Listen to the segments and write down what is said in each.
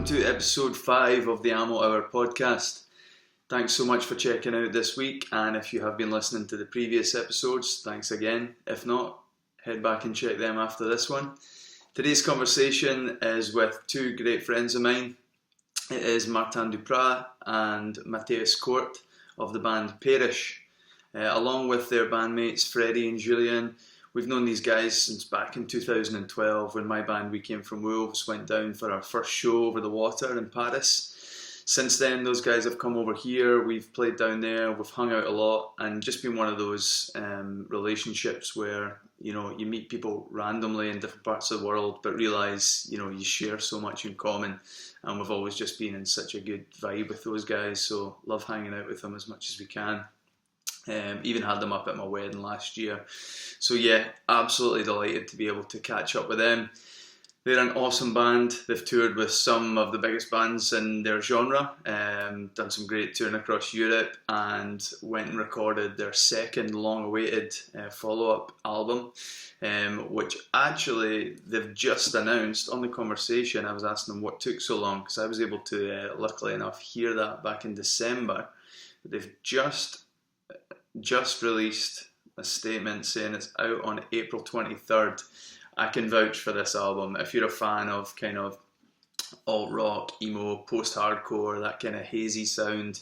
to episode 5 of the Ammo Hour podcast. Thanks so much for checking out this week, and if you have been listening to the previous episodes, thanks again. If not, head back and check them after this one. Today's conversation is with two great friends of mine. It is Dupraz and Mathias Court of the band Pærish, along with their bandmates Freddie and Julian. We've known these guys since back in 2012 when my band We Came From Wolves went down for our first show over the water in Paris. Since then, those guys have come over here, we've played down there, we've hung out a lot, and just been one of those relationships where, you know, you meet people randomly in different parts of the world, but realise, you know, you share so much in common, and we've always just been in such a good vibe with those guys, so love hanging out with them as much as we can. Even had them up at my wedding last year. So yeah, absolutely delighted to be able to catch up with them. They're an awesome band. They've toured with some of the biggest bands in their genre, done some great touring across Europe, and went and recorded their second long-awaited follow-up album, which actually they've just announced. On the conversation, I was asking them what took so long, because I was able to, luckily enough, hear that back in December. They've just released a statement saying it's out on April 23rd. I can vouch for this album. If you're a fan of kind of alt-rock, emo, post-hardcore, that kind of hazy sound,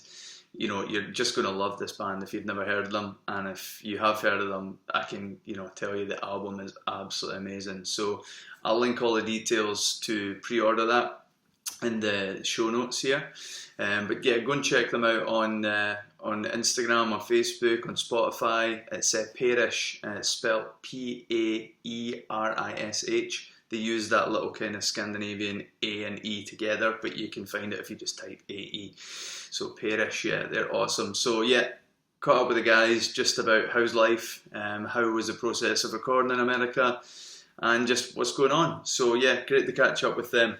you know, you're just going to love this band if you've never heard of them. And if you have heard of them, I can, you know, tell you the album is absolutely amazing. So I'll link all the details to pre-order that in the show notes here. But yeah, go and check them out on Instagram, on Facebook, on Spotify. It's Pærish, spelled P-A-E-R-I-S-H. They use that little kind of Scandinavian A and E together, but you can find it if you just type A-E. So Pærish, yeah, they're awesome. So yeah, caught up with the guys just about how's life, how was the process of recording in America, and just what's going on. So yeah, great to catch up with them.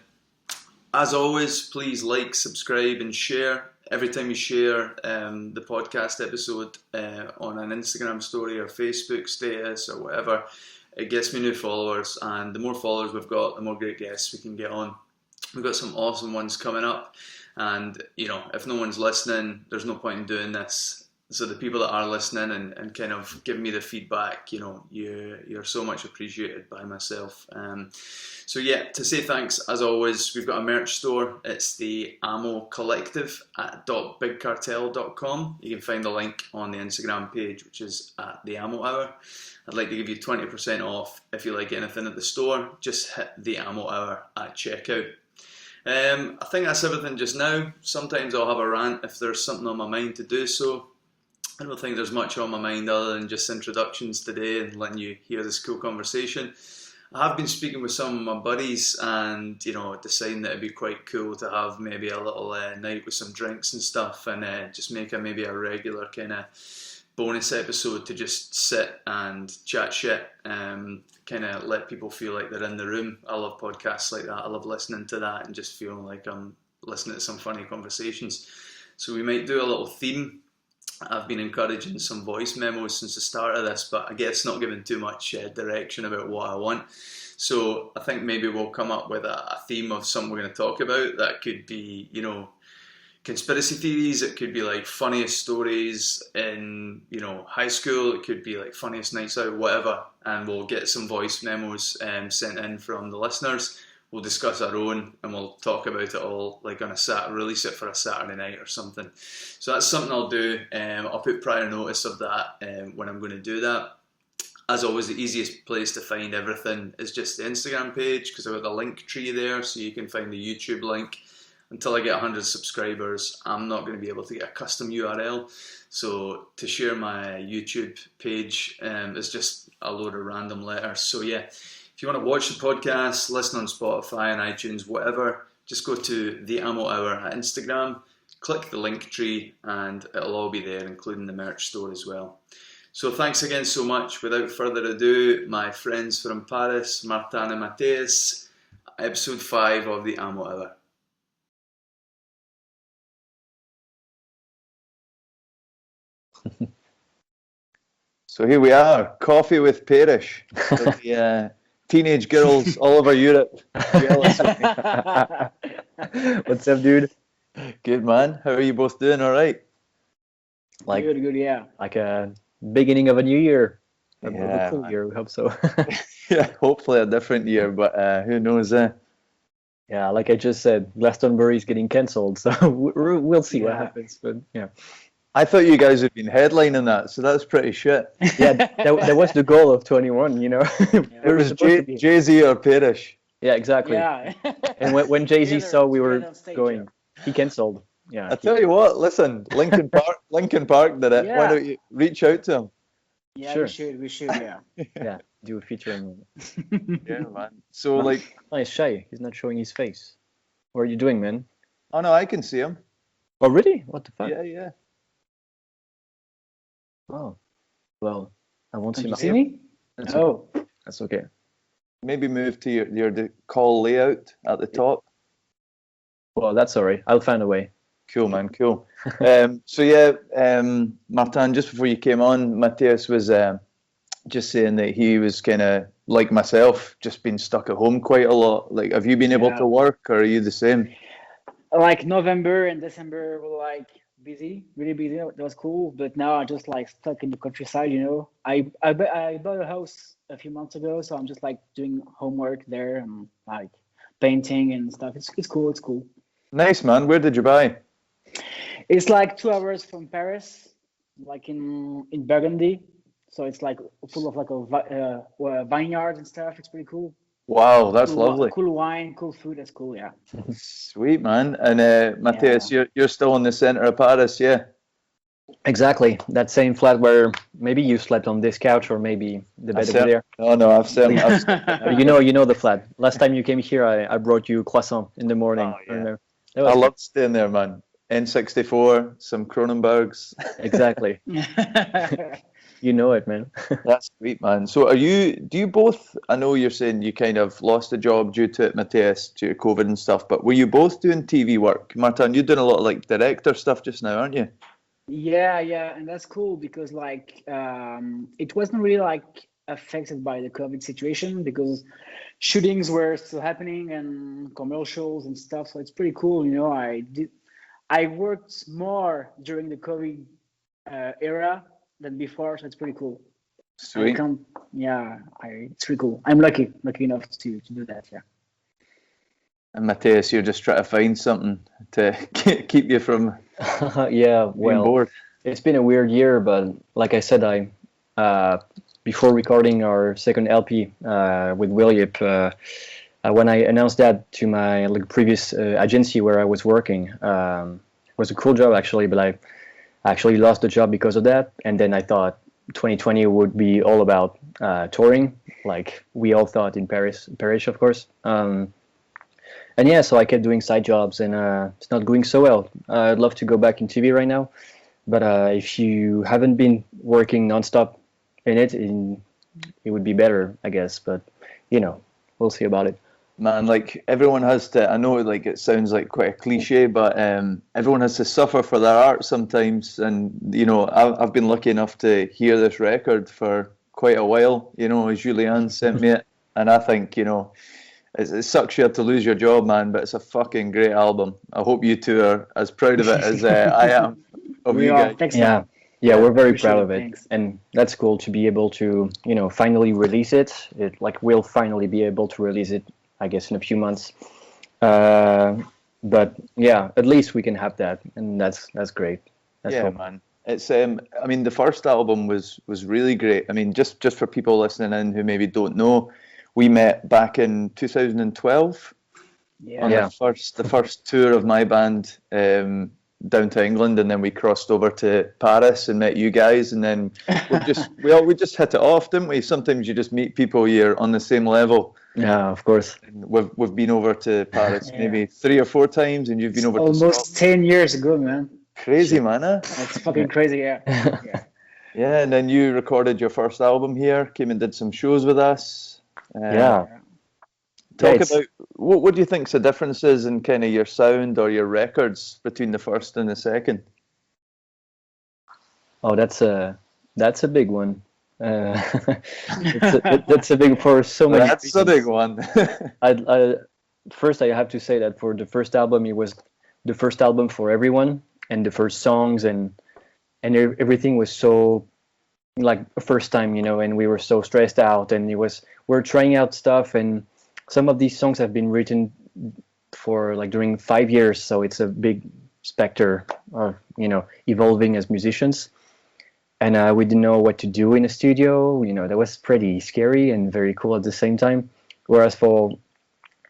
As always, please like, subscribe and share. Every time you share the podcast episode on an Instagram story or Facebook status or whatever, it gets me new followers, and the more followers we've got, the more great guests we can get on. We've got some awesome ones coming up, and you know, if no one's listening, there's no point in doing this. So the people that are listening and kind of give me the feedback, you know, you're so much appreciated by myself. So yeah, to say thanks, as always, we've got a merch store. It's the Ammo Collective at .bigcartel.com. You can find the link on the Instagram page, which is at the Ammo Hour. I'd like to give you 20% off if you like anything at the store. Just hit the Ammo Hour at checkout. I think that's everything just now. Sometimes I'll have a rant if there's something on my mind to do so. I don't think there's much on my mind other than just introductions today and letting you hear this cool conversation. I have been speaking with some of my buddies and, you know, deciding that it'd be quite cool to have maybe a little night with some drinks and stuff, and just make maybe a regular kind of bonus episode to just sit and chat shit, kind of let people feel like they're in the room. I love podcasts like that. I love listening to that and just feeling like I'm listening to some funny conversations. So we might do a little theme. I've been encouraging some voice memos since the start of this, but I guess not giving too much direction about what I want. So I think maybe we'll come up with a theme of something we're going to talk about. That could be, you know, conspiracy theories. It could be like funniest stories in, you know, high school. It could be like funniest nights out, whatever. And we'll get some voice memos sent in from the listeners. We'll discuss our own and we'll talk about it all like on a release it for a Saturday night or something. So that's something I'll do. I'll put prior notice of that when I'm going to do that. As always, the easiest place to find everything is just the Instagram page, because I've got the link tree there, so you can find the YouTube link. Until I get 100 subscribers, I'm not going to be able to get a custom URL. So to share my YouTube page is just a load of random letters. So yeah. If you want to watch the podcast, listen on Spotify and iTunes, whatever, just go to The Ammo Hour at Instagram, click the link tree, and it'll all be there, including the merch store as well. So thanks again so much. Without further ado, my friends from Paris, Martin and Mathias, episode 5 of The Ammo Hour. So here we are, coffee with Pærish. The teenage girls all over Europe jealous of me. What's up, dude? Good man. How are you both doing? All right. Like Good, yeah. like a beginning of a new year. Of Yeah, a cool man. year, we hope so. Yeah. Hopefully a different year, but who knows? Yeah, like I just said, Glastonbury's getting cancelled, so we'll see what Yeah. happens. But yeah, I thought you guys had been headlining that, so that's pretty shit. yeah, that was the goal of 21. You know, we It were was supposed to be. Jay-Z or Pærish. Yeah, exactly. Yeah. And when Jay-Z saw we were Together on stage, going, he cancelled. Yeah, I tell you what, listen, Linkin Park did it. Why Yeah. don't you reach out to him? Yeah, Sure. we should, yeah. yeah, do a featuring. Yeah, man. So like, Nice, shy. He's not showing his face. What are you doing, man? oh no, I can see him. Oh, really? What the fuck? Yeah. Oh, well, I won't Don't see you my. see me? That's Oh, okay. That's okay. Maybe move to your call layout at the top. Well, that's all right. I'll find a way. Cool, man. Cool. Martin, just before you came on, Matthias was just saying that he was kind of like myself, just been stuck at home quite a lot. Like, have you been able Yeah. to work, or are you the same? like November and December were like busy, really busy. That was cool. But now I'm just like stuck in the countryside, you know. I bought a house a few months ago, so I'm just like doing homework there and like painting and stuff. It's cool. It's cool. Nice, man. Where did you buy? It's like 2 hours from Paris, like in Burgundy. So it's like full of like vineyards and stuff. It's pretty cool. Wow, that's lovely. Cool wine, cool food. That's cool. Yeah. Sweet, man. And Matthias, you're still in the center of Paris, yeah? Exactly. That same flat where maybe you slept on this couch or maybe the bed over there. No, I've seen. You know the flat. Last time you came here, I brought you croissant in the morning. Oh, yeah. Remember? I love staying there, man. N64, some Cronenbergs. Exactly. You know it, man. That's sweet, man. So do you both, I know you're saying you kind of lost a job due to it, Matthias, due to COVID and stuff, but were you both doing TV work? Martin, you're doing a lot of like director stuff just now, aren't you? Yeah, and that's cool because like it wasn't really like affected by the COVID situation because shootings were still happening and commercials and stuff. So it's pretty cool, you know. I worked more during the COVID era than before, so it's pretty cool. Sweet. It's pretty cool. I'm lucky enough to do that. Yeah. And Matthias, you're just trying to find something to keep you from Yeah, being well, bored. it's been a weird year, but like I said, before recording our second LP with Will Yip, when I announced that to my previous agency where I was working, it was a cool job actually, but I actually lost the job because of that. And then I thought 2020 would be all about touring, like we all thought in Pærish, of course. And yeah, so I kept doing side jobs, and it's not going so well. I'd love to go back in TV right now, but if you haven't been working nonstop in it, it would be better, I guess. But you know, we'll see about it. Man, like everyone has to, I know like it sounds like quite a cliche, but everyone has to suffer for their art sometimes. And, you know, I've been lucky enough to hear this record for quite a while, you know, Julian sent me it. And I think, you know, it sucks you have to lose your job, man, but it's a fucking great album. I hope you two are as proud of it as I am of you guys. Thanks, Yeah. man. Yeah, we're very Appreciate proud it, of it, thanks. and that's cool to be able to, you know, finally release it. We'll finally be able to release it, I guess, in a few months. But yeah, at least we can have that, and that's great. That's Yeah, cool. man. It's I mean, the first album was really great. I mean, just for people listening in who maybe don't know, we met back in 2012 on Yeah. the first tour of my band down to England, and then we crossed over to Paris and met you guys, and then we just hit it off, didn't we? Sometimes you just meet people you're on the same level. Yeah, of course. And we've been over to Paris Yeah. maybe 3 or 4 times, and you've been over to Almost 10 years ago, man. crazy, man. Huh? That's fucking crazy. Yeah. Yeah, and then you recorded your first album here, came and did some shows with us. Yeah. Talk It's- about what do you think's the differences in kind of your sound or your records between the first and the second? Oh, that's a big one. That's a big for so many That's a reasons. big one. first I have to say that for the first album, it was the first album for everyone, and the first songs and everything was so like a first time, and we were so stressed out, and we're trying out stuff, and some of these songs have been written for like during 5 years, so it's a big specter of evolving as musicians, and we didn't know what to do in a studio. That was pretty scary and very cool at the same time. Whereas for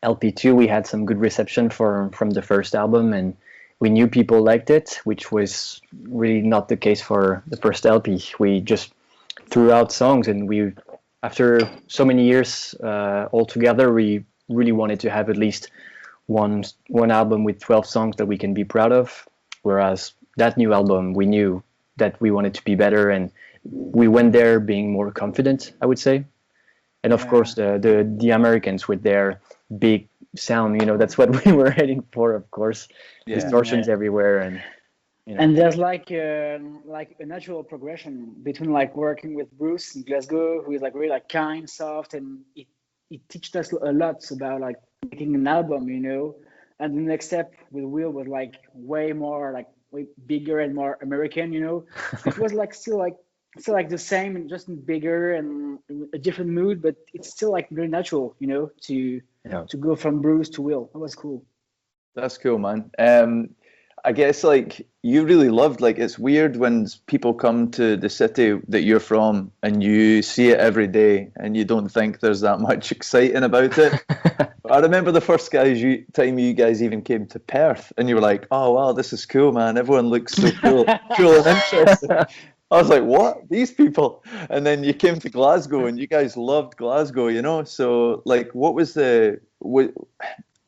LP2, we had some good reception from the first album, and we knew people liked it, which was really not the case for the first LP. We just threw out songs, and after so many years all together, we really wanted to have at least one album with 12 songs that we can be proud of. Whereas that new album, we knew that we wanted to be better, and we went there being more confident, I would say. And of course, the Americans with their big sound, that's what we were heading for, of course. Distortions everywhere, and and there's like a natural progression between like working with Bruce in Glasgow, who is like really like kind, soft, and it teaches us a lot about like making an album, and the next step with Will was like way bigger and more American, It was like still like the same, just bigger and a different mood, but it's still like very natural, to go from Bruce to Will. That was cool. That's cool, man. I guess like you really loved, like it's weird when people come to the city that you're from and you see it every day and you don't think there's that much exciting about it. I remember the first time you guys even came to Perth and you were like, oh wow, this is cool, man. Everyone looks so cool and interesting. I was like, what? These people? And then you came to Glasgow and you guys loved Glasgow, So like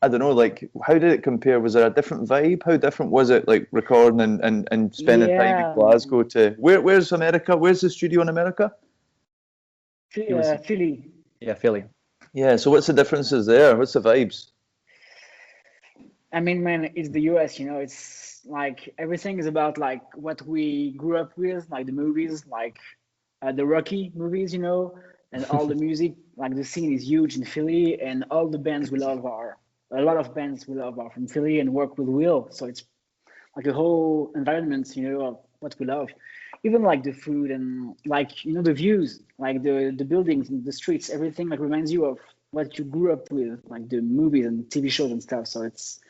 I don't know, like how did it compare? Was there a different vibe? How different was it, like recording and spending time in Glasgow to where's America? Where's the studio in America? Philly. Yeah, Philly. Yeah, so what's the differences there? What's the vibes? I mean, man, it's the US, it's like everything is about like what we grew up with, like the movies, like the Rocky movies, and all the music. Like the scene is huge in Philly, and all the bands we love a lot of bands we love are from Philly and work with Will. So it's like a whole environment, of what we love. Even like the food and like, the views, like the buildings and the streets, everything like reminds you of what you grew up with, like the movies and TV shows and stuff. So it's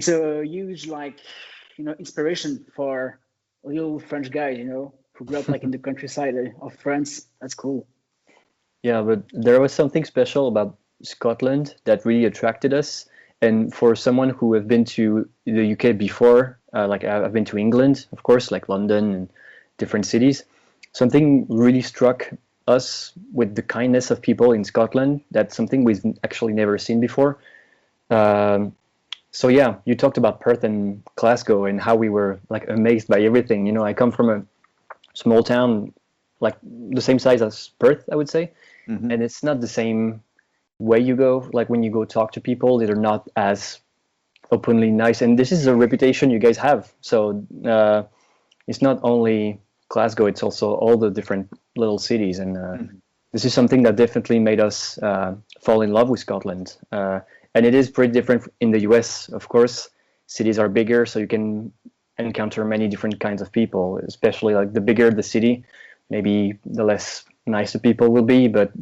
a huge like, inspiration for little French guys, who grew up like in the countryside of France. That's cool. Yeah, but there was something special about Scotland that really attracted us. And for someone who have been to the UK before, like I've been to England, of course, like London and different cities, something really struck us with the kindness of people in Scotland. That's something we've actually never seen before. So yeah, you talked about Perth and Glasgow and how we were like amazed by everything. I come from a small town, like the same size as Perth, I would say. Mm-hmm. And it's not the same way you go, like when you go talk to people that are not as openly nice, and this is a reputation you guys have, so it's not only Glasgow, it's also all the different little cities, and this is something that definitely made us fall in love with Scotland, and it is pretty different in the US. Of course, cities are bigger, so you can encounter many different kinds of people, especially like the bigger the city, maybe the less nice the people will be, but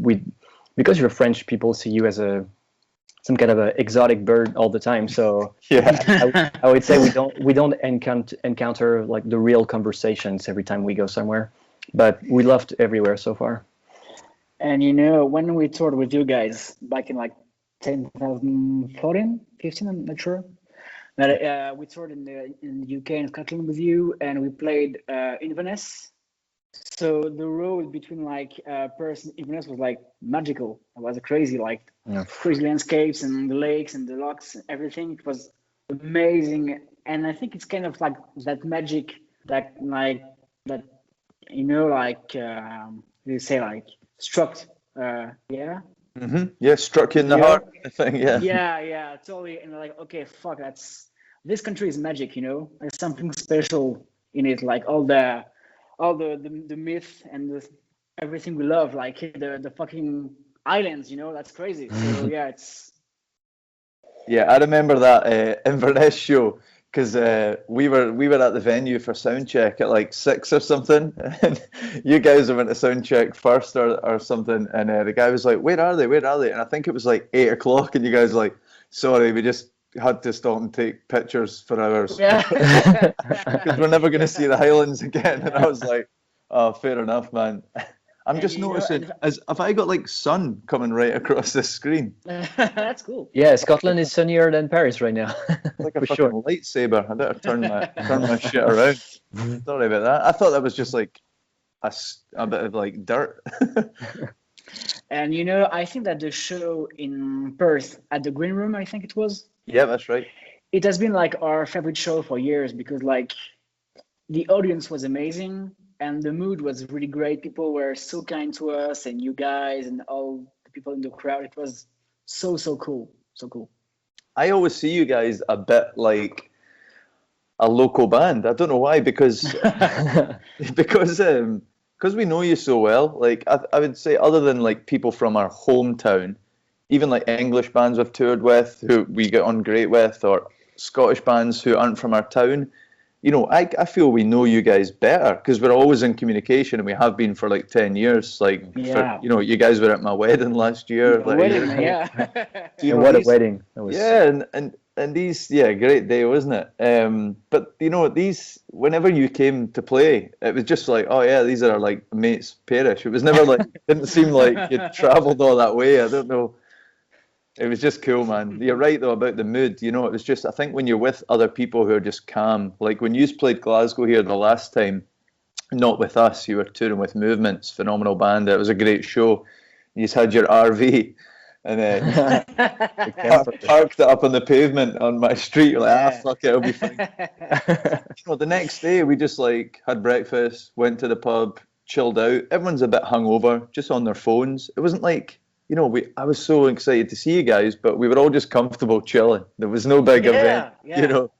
because you're French, people see you as some kind of an exotic bird all the time. So yeah, I would say we don't encounter like the real conversations every time we go somewhere, but we loved everywhere so far. And when we toured with you guys back in like 2014, 15, I'm not sure. But we toured in the UK and Scotland with you, and we played Inverness. So the road between like Perth and Inverness was like magical. It was crazy, like crazy landscapes and the lakes and the lochs and everything. It was amazing, and I think it's kind of like that magic that you say like struck. Yeah. Mm-hmm. Yeah, struck you in the heart. I think. Yeah. Yeah, totally. And like, okay, fuck, this country is magic. There's something special in it, like all the myth and everything we love, like the fucking islands, that's crazy. So yeah, Yeah, I remember that Inverness show because we were at the venue for sound check at like 6 or something, and you guys went to sound check first or something, and the guy was like, "Where are they? Where are they?" And I think it was like 8 o'clock, and you guys were like, "Sorry, we just had to stop and take pictures for hours Yeah. because we're never going to see the Highlands again." And I was like, "Oh, fair enough, man." I'm And just noticing, as have I got like sun coming right across this screen? that's cool. Yeah, Scotland is sunnier than Paris right now, It's like a for fucking sure. lightsaber. I better turn my shit around. Sorry about that. I thought that was just like a bit of like dirt. And I think that the show in Perth at the Green Room, I think it was, Yeah, that's right. it has been like our favorite show for years because like the audience was amazing and the mood was really great. People were so kind to us and you guys and all the people in the crowd. It was so cool. So cool. I always see you guys a bit like a local band. I don't know why, because because we know you so well. Like I would say, other than like people from our hometown, even like English bands we've toured with, who we get on great with, or Scottish bands who aren't from our town. I feel we know you guys better because we're always in communication and we have been for like 10 years. Like, Yeah. you guys were at my wedding last year. The like, wedding, yeah. And what a wedding. That was Yeah, and these, great day, wasn't it? But these, whenever you came to play, it was just like, oh yeah, these are like mates, Pærish. It was never like, didn't seem like you'd travelled all that way. I don't know. It was just cool, man. You're right though about the mood. It was just, I think when you're with other people who are just calm, like when you played Glasgow here the last time, not with us, you were touring with Movements, phenomenal band. It was a great show. You just had your RV and parked it up on the pavement on my street. You're like, fuck it, it'll be fine. The next day we just like had breakfast, went to the pub, chilled out. Everyone's a bit hungover, just on their phones. It wasn't like, I was so excited to see you guys, but we were all just comfortable chilling. There was no big event.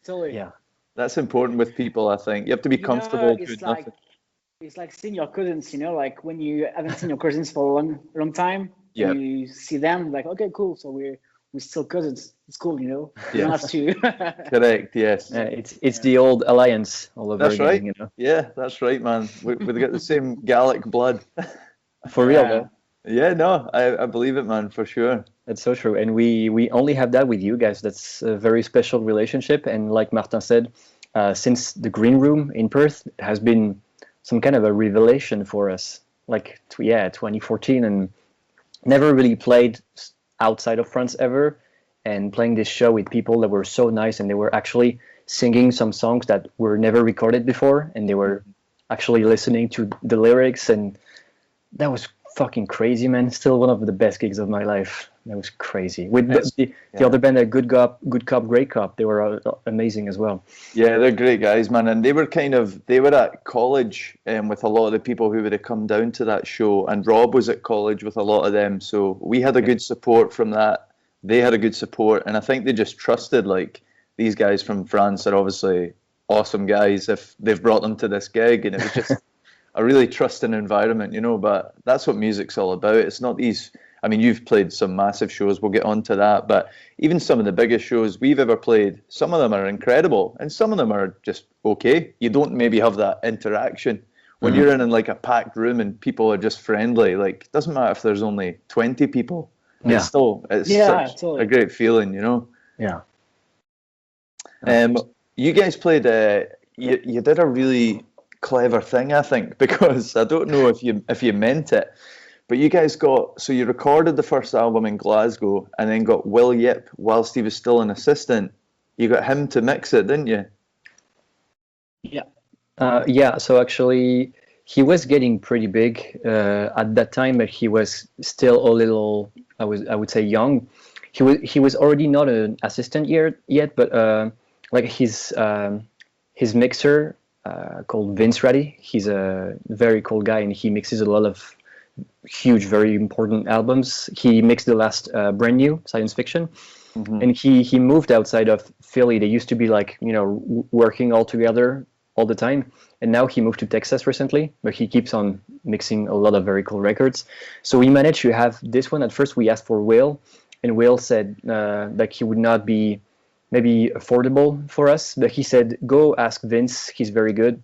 Totally. yeah. That's important with people, I think. You have to be comfortable doing It's nothing. it's like seeing your cousins, like when you haven't seen your cousins for a long time, Yeah. and you see them, like, okay, cool. So we're still cousins. It's cool, You Yeah. don't have to. Correct, yes. It's the old alliance all over That's again, right. Yeah, that's right, man. We've got the same Gallic blood. For real, Yeah. though. Yeah, no, I believe it, man, for sure. That's so true. And we only have that with you guys. That's a very special relationship. And like Martin said, since the Green Room in Perth has been some kind of a revelation for us. Like, 2014, and never really played outside of France ever. And playing this show with people that were so nice, and they were actually singing some songs that were never recorded before, and they were actually listening to the lyrics, and that was fucking crazy, man. Still one of the best gigs of my life. That was crazy. With the other band, Good Cop, Great Cop, they were amazing as well. Yeah, they're great guys, man. And they were at college with a lot of the people who would have come down to that show. And Rob was at college with a lot of them. So we had a good support from that. They had a good support. And I think they just trusted, like, these guys from France are obviously awesome guys if they've brought them to this gig. And it was just a really trusting environment, but that's what music's all about. It's not these, I mean, you've played some massive shows, we'll get on to that, but even some of the biggest shows we've ever played, some of them are incredible and some of them are just okay. You don't maybe have that interaction. When you're in like a packed room and people are just friendly, like, it doesn't matter if there's only 20 people. Yeah. It's such totally. a great feeling, Yeah. You guys played, you did a really clever thing, I think, because I don't know if you meant it, but you guys you recorded the first album in Glasgow and then got Will Yip whilst he was still an assistant. You got him to mix it, didn't you? Yeah. So actually, he was getting pretty big at that time, but he was still a little, I would say, young. He was already not an assistant yet, but like his mixer, called Vince Raddy. He's a very cool guy, and he mixes a lot of huge, very important albums. He mixed the last Brand New Science Fiction, and he moved outside of Philly. They used to be like, working all together all the time, and now he moved to Texas recently, but he keeps on mixing a lot of very cool records. So we managed to have this one. At first we asked for Will, and Will said that he would not be maybe affordable for us, but he said, go ask Vince, he's very good,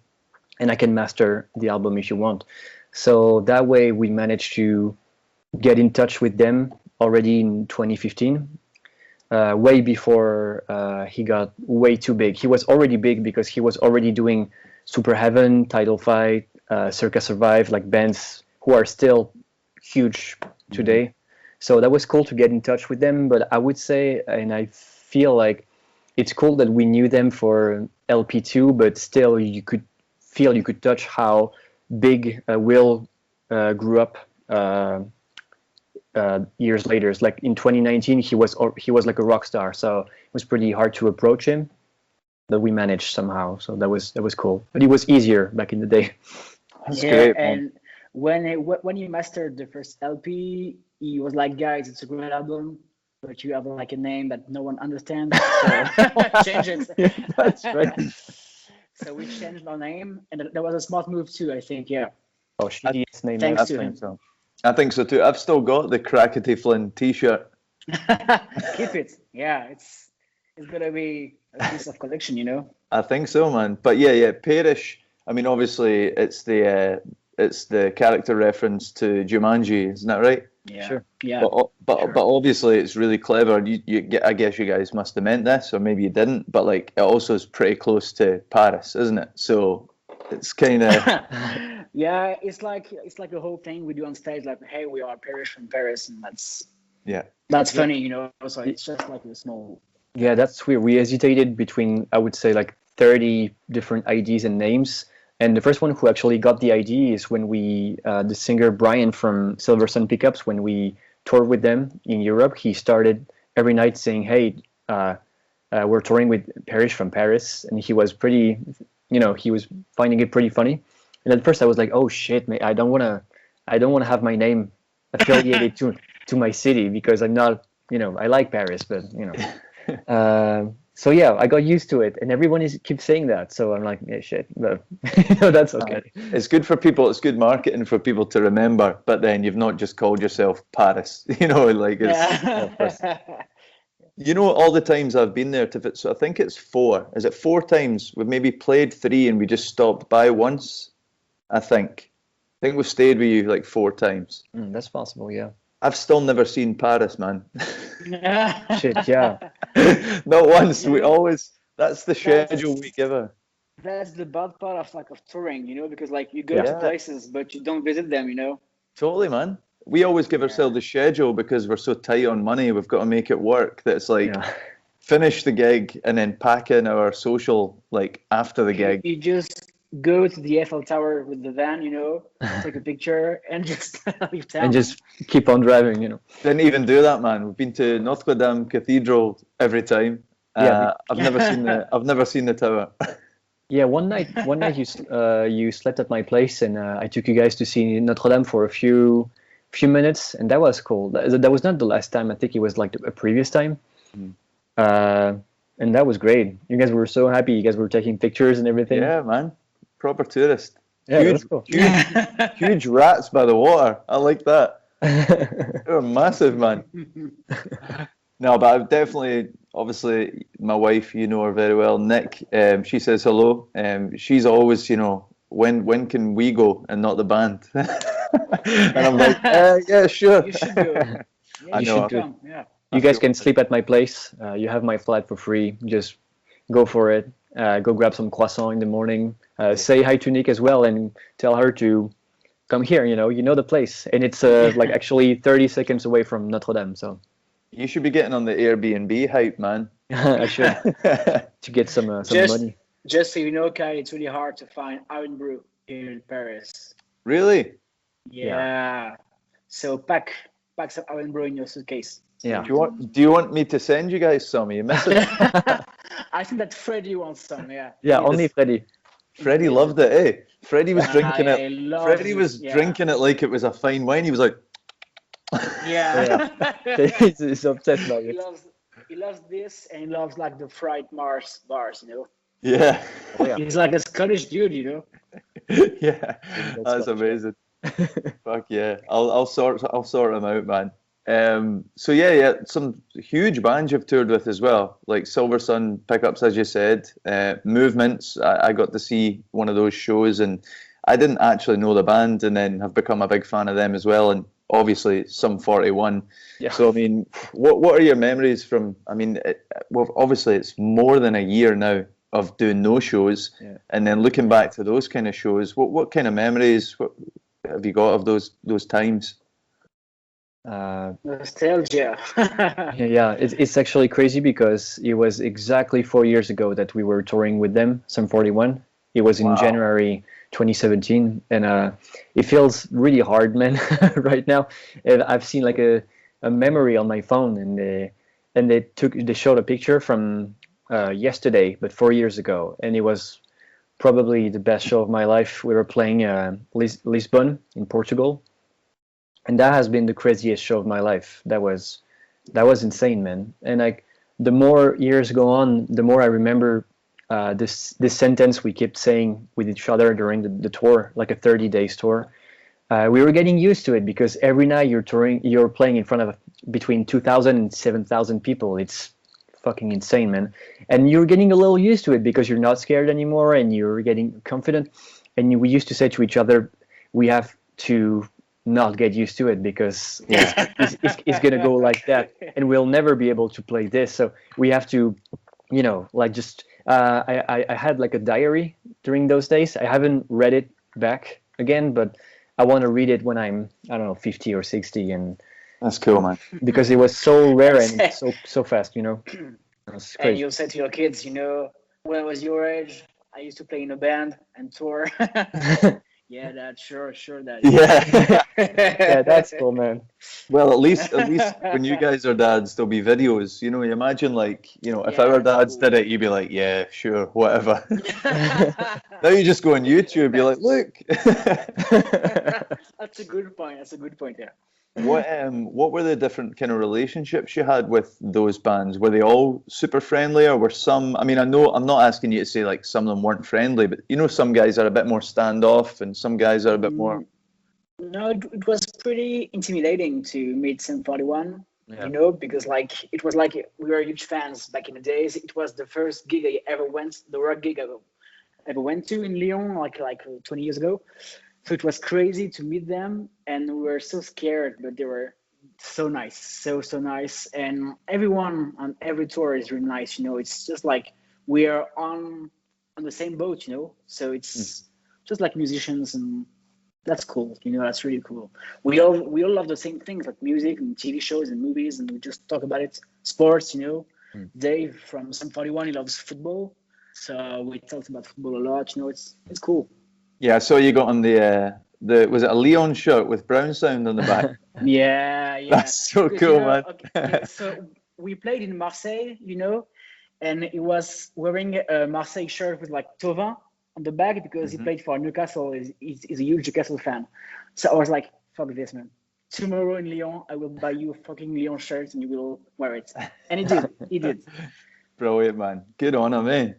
and I can master the album if you want. So that way we managed to get in touch with them already in 2015, way before he got way too big. He was already big because he was already doing Super Heaven, Title Fight, Circa Survive, like bands who are still huge today. So that was cool to get in touch with them. But I would say, and I feel like it's cool that we knew them for LP2, but still you could feel, you could touch how big Will grew up years later. It's like in 2019, he was like a rock star. So it was pretty hard to approach him, but we managed somehow. So that was cool. But it was easier back in the day. That's Yeah, great, and when you mastered the first LP, he was like, guys, it's a great album, but you have like a name that no one understands, so change it. Yeah, that's right. So we changed our name, and that was a smart move too, I think. Yeah. Oh, shittiest name Thanks ever. to I him. think so. I think so too. I've still got the Crackety Flynn T-shirt. Keep it. Yeah, it's gonna be a piece of collection, you know. I think so, man. But yeah, Pærish. I mean, obviously, it's the character reference to Jumanji, isn't that right? Yeah. Sure. Yeah. But obviously, it's really clever. I guess you guys must have meant this, or maybe you didn't. But like, it also is pretty close to Paris, isn't it? So it's kind of Yeah, it's like the whole thing we do on stage, like, hey, we are Pærish from Paris, and that's funny, you know. So it's just like a small. Yeah, that's weird. We hesitated between, I would say, like 30 different IDs and names. And the first one who actually got the ID is when the singer Brian from Silver Sun Pickups, when we toured with them in Europe, he started every night saying, hey, we're touring with Pærish from Paris. And he was pretty, he was finding it pretty funny. And at first I was like, oh shit, man, I don't want to have my name affiliated to my city, because I'm not, I like Paris, but, so yeah, I got used to it, and everyone keeps saying that. So I'm like, yeah, shit, but that's okay. It's good for people. It's good marketing for people to remember. But then you've not just called yourself Paris. Like it's. All the times I've been there. So I think it's 4. Is it 4 times? We've maybe played 3 and we just stopped by once. I think we've stayed with you like 4 times. That's possible. Yeah. I've still never seen Paris, man. Shit, yeah. Not once. We always. That's the schedule we give her. That's the bad part of touring, because like you go to places but you don't visit them, Totally, man. We always give ourselves a schedule because we're so tight on money. We've got to make it work. That it's like finish the gig and then pack in our social like after the gig. You just go to the Eiffel Tower with the van, take a picture and just leave town. And just keep on driving, Didn't even do that, man. We've been to Notre Dame Cathedral every time. I've never seen the tower. Yeah, one night you slept at my place, and I took you guys to see Notre Dame for a few minutes, and that was cool. That was not the last time. I think it was like a previous time. And that was great. You guys were so happy. You guys were taking pictures and everything. Yeah, man. Proper tourist. Yeah, that's cool. Huge rats by the water. I like that. They're massive, man. No, but I've definitely, obviously, my wife, you know her very well, Nick. She says hello. She's always, when can we go and not the band? And I'm like, yeah, sure. You should go. Yeah, I know. come. Yeah. You guys can sleep at my place. You have my flat for free. Just go for it. Go grab some croissant in the morning. Say hi to Nick as well and tell her to come here. You know the place. And it's like actually 30 seconds away from Notre Dame. So you should be getting on the Airbnb hype, man. I should to get some money. Just so you know, Kyle, it's really hard to find Iron Brew here in Paris. Really? Yeah. So pack some Iron Brew in your suitcase. Yeah. Do you want me to send you guys some? Are you missing? I think that Freddie wants some. Yeah. Yeah, only Freddie. Freddie loved it, eh? Freddie was drinking it. Freddie was yeah. drinking it like it was a fine wine. He was like, Yeah. He's obsessed about it. He loves this, and he loves like the fried Mars bars. yeah. Oh, yeah. He's like a Scottish dude. Yeah, that's amazing. Fuck yeah, I'll sort him out, man. So yeah, some huge bands you've toured with as well, like Silver Sun Pickups, as you said, Movements. I got to see one of those shows, and I didn't actually know the band, and then have become a big fan of them as well. And obviously, Sum 41. Yeah. So I mean, what are your memories from? I mean, well, obviously it's more than a year now of doing no shows, and then looking back to those kind of shows. What kind of memories have you got of those times? Nostalgia. Yeah, it's actually crazy because it was exactly 4 years ago that we were touring with them, Sum 41. It was in January 2017, and it feels really hard, man, right now. And I've seen like a memory on my phone, and they showed a picture from yesterday, but 4 years ago, and it was probably the best show of my life. We were playing Lisbon in Portugal. And that has been the craziest show of my life. That was insane, man. And like the more years go on, the more I remember this sentence we kept saying with each other during the tour, like a 30 days tour. We were getting used to it because every night you're playing in front of between 2,000 and 7,000 people. It's fucking insane, man. And you're getting a little used to it because you're not scared anymore and you're getting confident. And we used to say to each other, we have to not get used to it because it's gonna go like that, and we'll never be able to play this. So we have to, like just I had like a diary during those days. I haven't read it back again, but I want to read it when I'm, I don't know, 50 or 60, and that's cool, man. Because it was so rare and so fast, That's crazy. And you'll say to your kids, when I was your age, I used to play in a band and tour. Yeah, that's sure that. Yeah. Yeah, that's cool, man. Well, at least when you guys are dads, there'll be videos. You imagine like, if our dads did it, you'd be like, yeah, sure, whatever. Now you just go on YouTube, you're like, look. That's a good point. Yeah. What were the different kind of relationships you had with those bands? Were they all super friendly, or were some? I mean, I know I'm not asking you to say like some of them weren't friendly, but some guys are a bit more standoff, and some guys are a bit more. No, it was pretty intimidating to meet Sum 41. Yeah. Because like it was like we were huge fans back in the days. It was the first gig I ever went, the rock gig I ever went to in Lyon, like 20 years ago. So it was crazy to meet them, and we were so scared, but they were so nice, so nice. And everyone on every tour is really nice. It's just like we are on the same boat. So it's just like musicians, and that's cool. That's really cool. We all love the same things, like music and TV shows and movies, and we just talk about it. Sports, Dave from Sum 41, he loves football, so we talked about football a lot. It's cool. Yeah, I saw you got on the was it a Leon shirt with Brown Sound on the back? Yeah. That's so cool, man. Okay, so we played in Marseille, and he was wearing a Marseille shirt with like Tovin on the back because he played for Newcastle. He's a huge Newcastle fan. So I was like, fuck this, man. Tomorrow in Lyon, I will buy you a fucking Lyon shirt and you will wear it. And he did. Brilliant, man. Good on him, eh?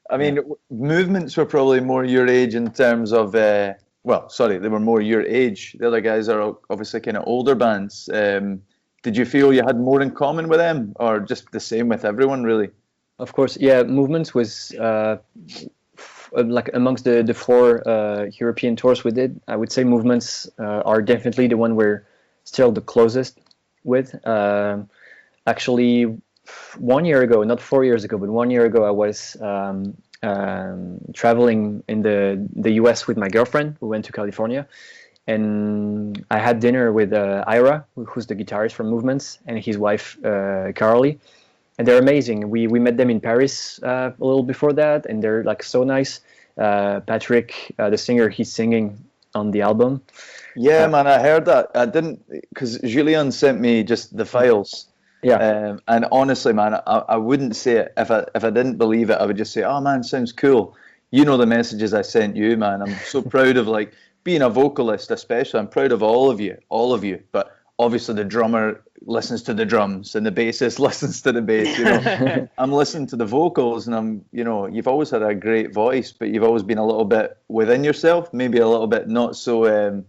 I mean, Movements were probably more your age in terms of, they were more your age. The other guys are obviously kind of older bands. Did you feel you had more in common with them, or just the same with everyone, really? Of course, yeah. Movements was like amongst the four European tours we did. I would say Movements are definitely the one we're still the closest with. Actually, 1 year ago, not 4 years ago, but 1 year ago, I was traveling in the U.S. with my girlfriend. We went to California, and I had dinner with Ira, who's the guitarist from Movements, and his wife, Carly. And they're amazing. We met them in Paris a little before that, and they're like so nice. Patrick, the singer, he's singing on the album. Yeah, man, I heard that. I didn't, because Julien sent me just the files. Yeah. And honestly, man, I wouldn't say it if I didn't believe it. I would just say, "Oh man, sounds cool." The messages I sent you, man. I'm so proud of like being a vocalist, especially. I'm proud of all of you. But obviously, the drummer listens to the drums, and the bassist listens to the bass. I'm listening to the vocals, and you've always had a great voice, but you've always been a little bit within yourself, maybe a little bit not so.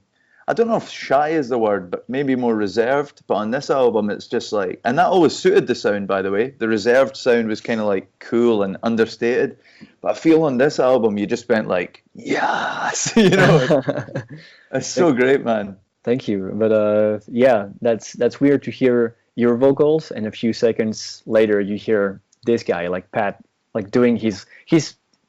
I don't know if shy is the word, but maybe more reserved. But on this album, it's just like, and that always suited the sound, by the way. The reserved sound was kind of like cool and understated. But I feel on this album, you just went like, yes, it's so great, man. Thank you. But yeah, that's weird to hear your vocals, and a few seconds later you hear this guy like Pat, like doing he's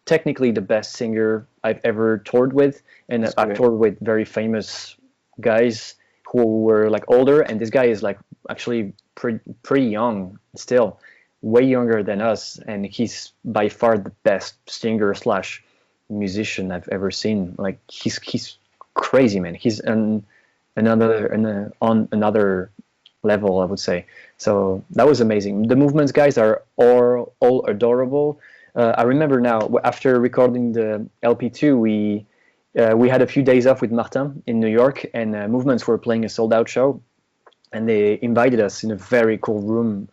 technically the best singer I've ever toured with, and That's I've great. toured with very famous guys who were like older, and this guy is like actually pretty young still, way younger than us, and he's by far the best singer slash musician I've ever seen. Like he's crazy, man. He's on another level, I would say. So that was amazing. The Movements guys are all adorable. I remember now, after recording the LP2, we had a few days off with Martin in New York, and Movements were playing a sold-out show, and they invited us in a very cool room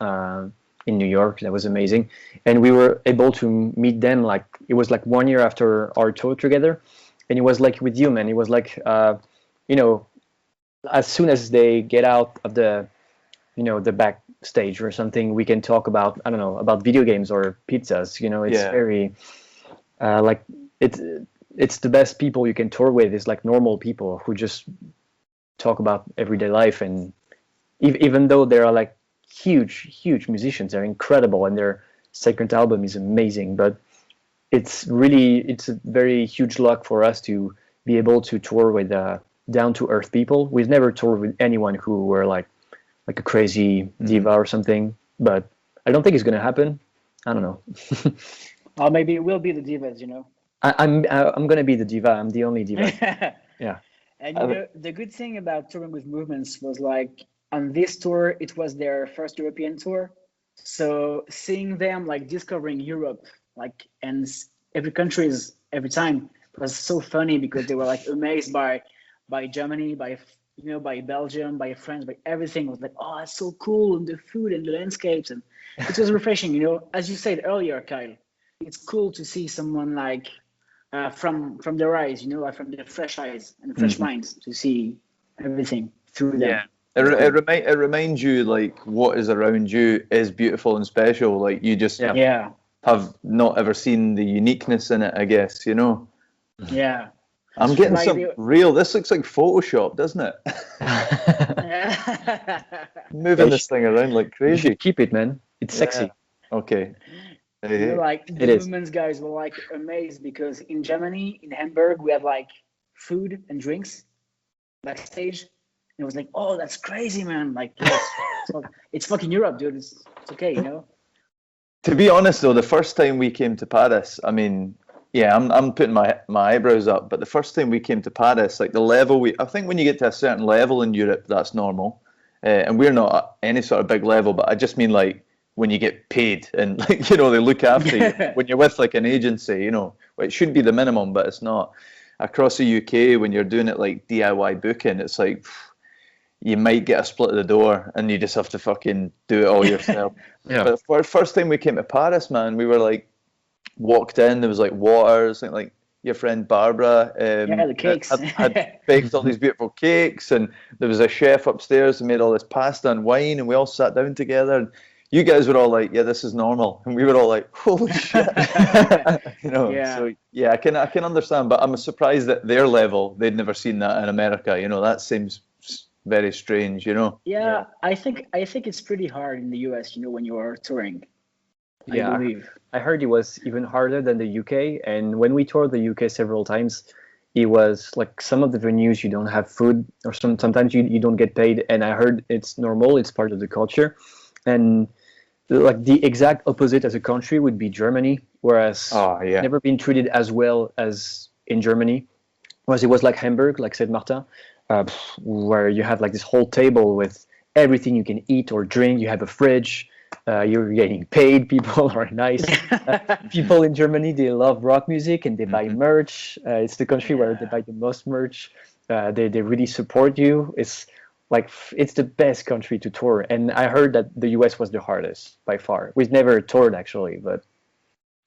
in New York. That was amazing, and we were able to meet them. Like it was like 1 year after our tour together, and it was like with you, man. It was like you know, as soon as they get out of the backstage or something, we can talk about, I don't know, about video games or pizzas. It's very like it's the best people you can tour with. Is like normal people who just talk about everyday life, and even though they are like huge musicians, they're incredible, and their second album is amazing. But it's a very huge luck for us to be able to tour with down to earth people. We've never toured with anyone who were like a crazy diva or something, but I don't think it's gonna happen. I don't know. Or maybe it will be the divas, I'm gonna be the diva. I'm the only diva. Yeah. And the good thing about touring with Movements was like on this tour, it was their first European tour. So seeing them like discovering Europe, like, and every country is every time was so funny because they were like amazed by Germany, by Belgium, by France, by everything. It was like, oh, it's so cool, and the food and the landscapes, and it was refreshing. As you said earlier, Kyle, it's cool to see someone like from their eyes, like from their fresh eyes and fresh minds to see everything through them. Yeah. It reminds you like what is around you is beautiful and special. Like you just have not ever seen the uniqueness in it, I guess, Yeah. I'm getting some real. This looks like Photoshop, doesn't it? Moving this thing around like crazy. You should keep it, man. It's sexy. Okay. Like the Movements guys were like amazed because in Germany, in Hamburg, we had like food and drinks backstage. And it was like, oh, that's crazy, man. Like, it's fucking Europe, dude. It's okay, To be honest, though, the first time we came to Paris, I mean, yeah, I'm putting my eyebrows up, but the first time we came to Paris, like the level I think when you get to a certain level in Europe, that's normal. And we're not at any sort of big level, but I just mean like when you get paid and like, they look after you. When you're with like an agency, well, it should be the minimum, but it's not. Across the UK, when you're doing it like DIY booking, it's like you might get a split of the door and you just have to fucking do it all yourself. But for the first time we came to Paris, man, we were like, walked in, there was like water, something like your friend Barbara the cakes. had baked all these beautiful cakes, and there was a chef upstairs who made all this pasta and wine, and we all sat down together, and you guys were all like, yeah, this is normal, and we were all like, holy shit. So yeah, I can understand, but I'm surprised at their level they'd never seen that in America. That seems very strange. Yeah, I think it's pretty hard in the US, when you are touring. Yeah, I heard it was even harder than the UK. And when we toured the UK several times, it was like some of the venues you don't have food, or sometimes you don't get paid. And I heard it's normal, it's part of the culture. And like the exact opposite as a country would be Germany, whereas never been treated as well as in Germany. Whereas it was like Hamburg, like said Martin, where you have like this whole table with everything you can eat or drink. You have a fridge. You're getting paid. People are nice. People in Germany, they love rock music and they buy merch. It's the country where they buy the most merch. They really support you. It's the best country to tour. And I heard that the US was the hardest by far. We've never toured actually, but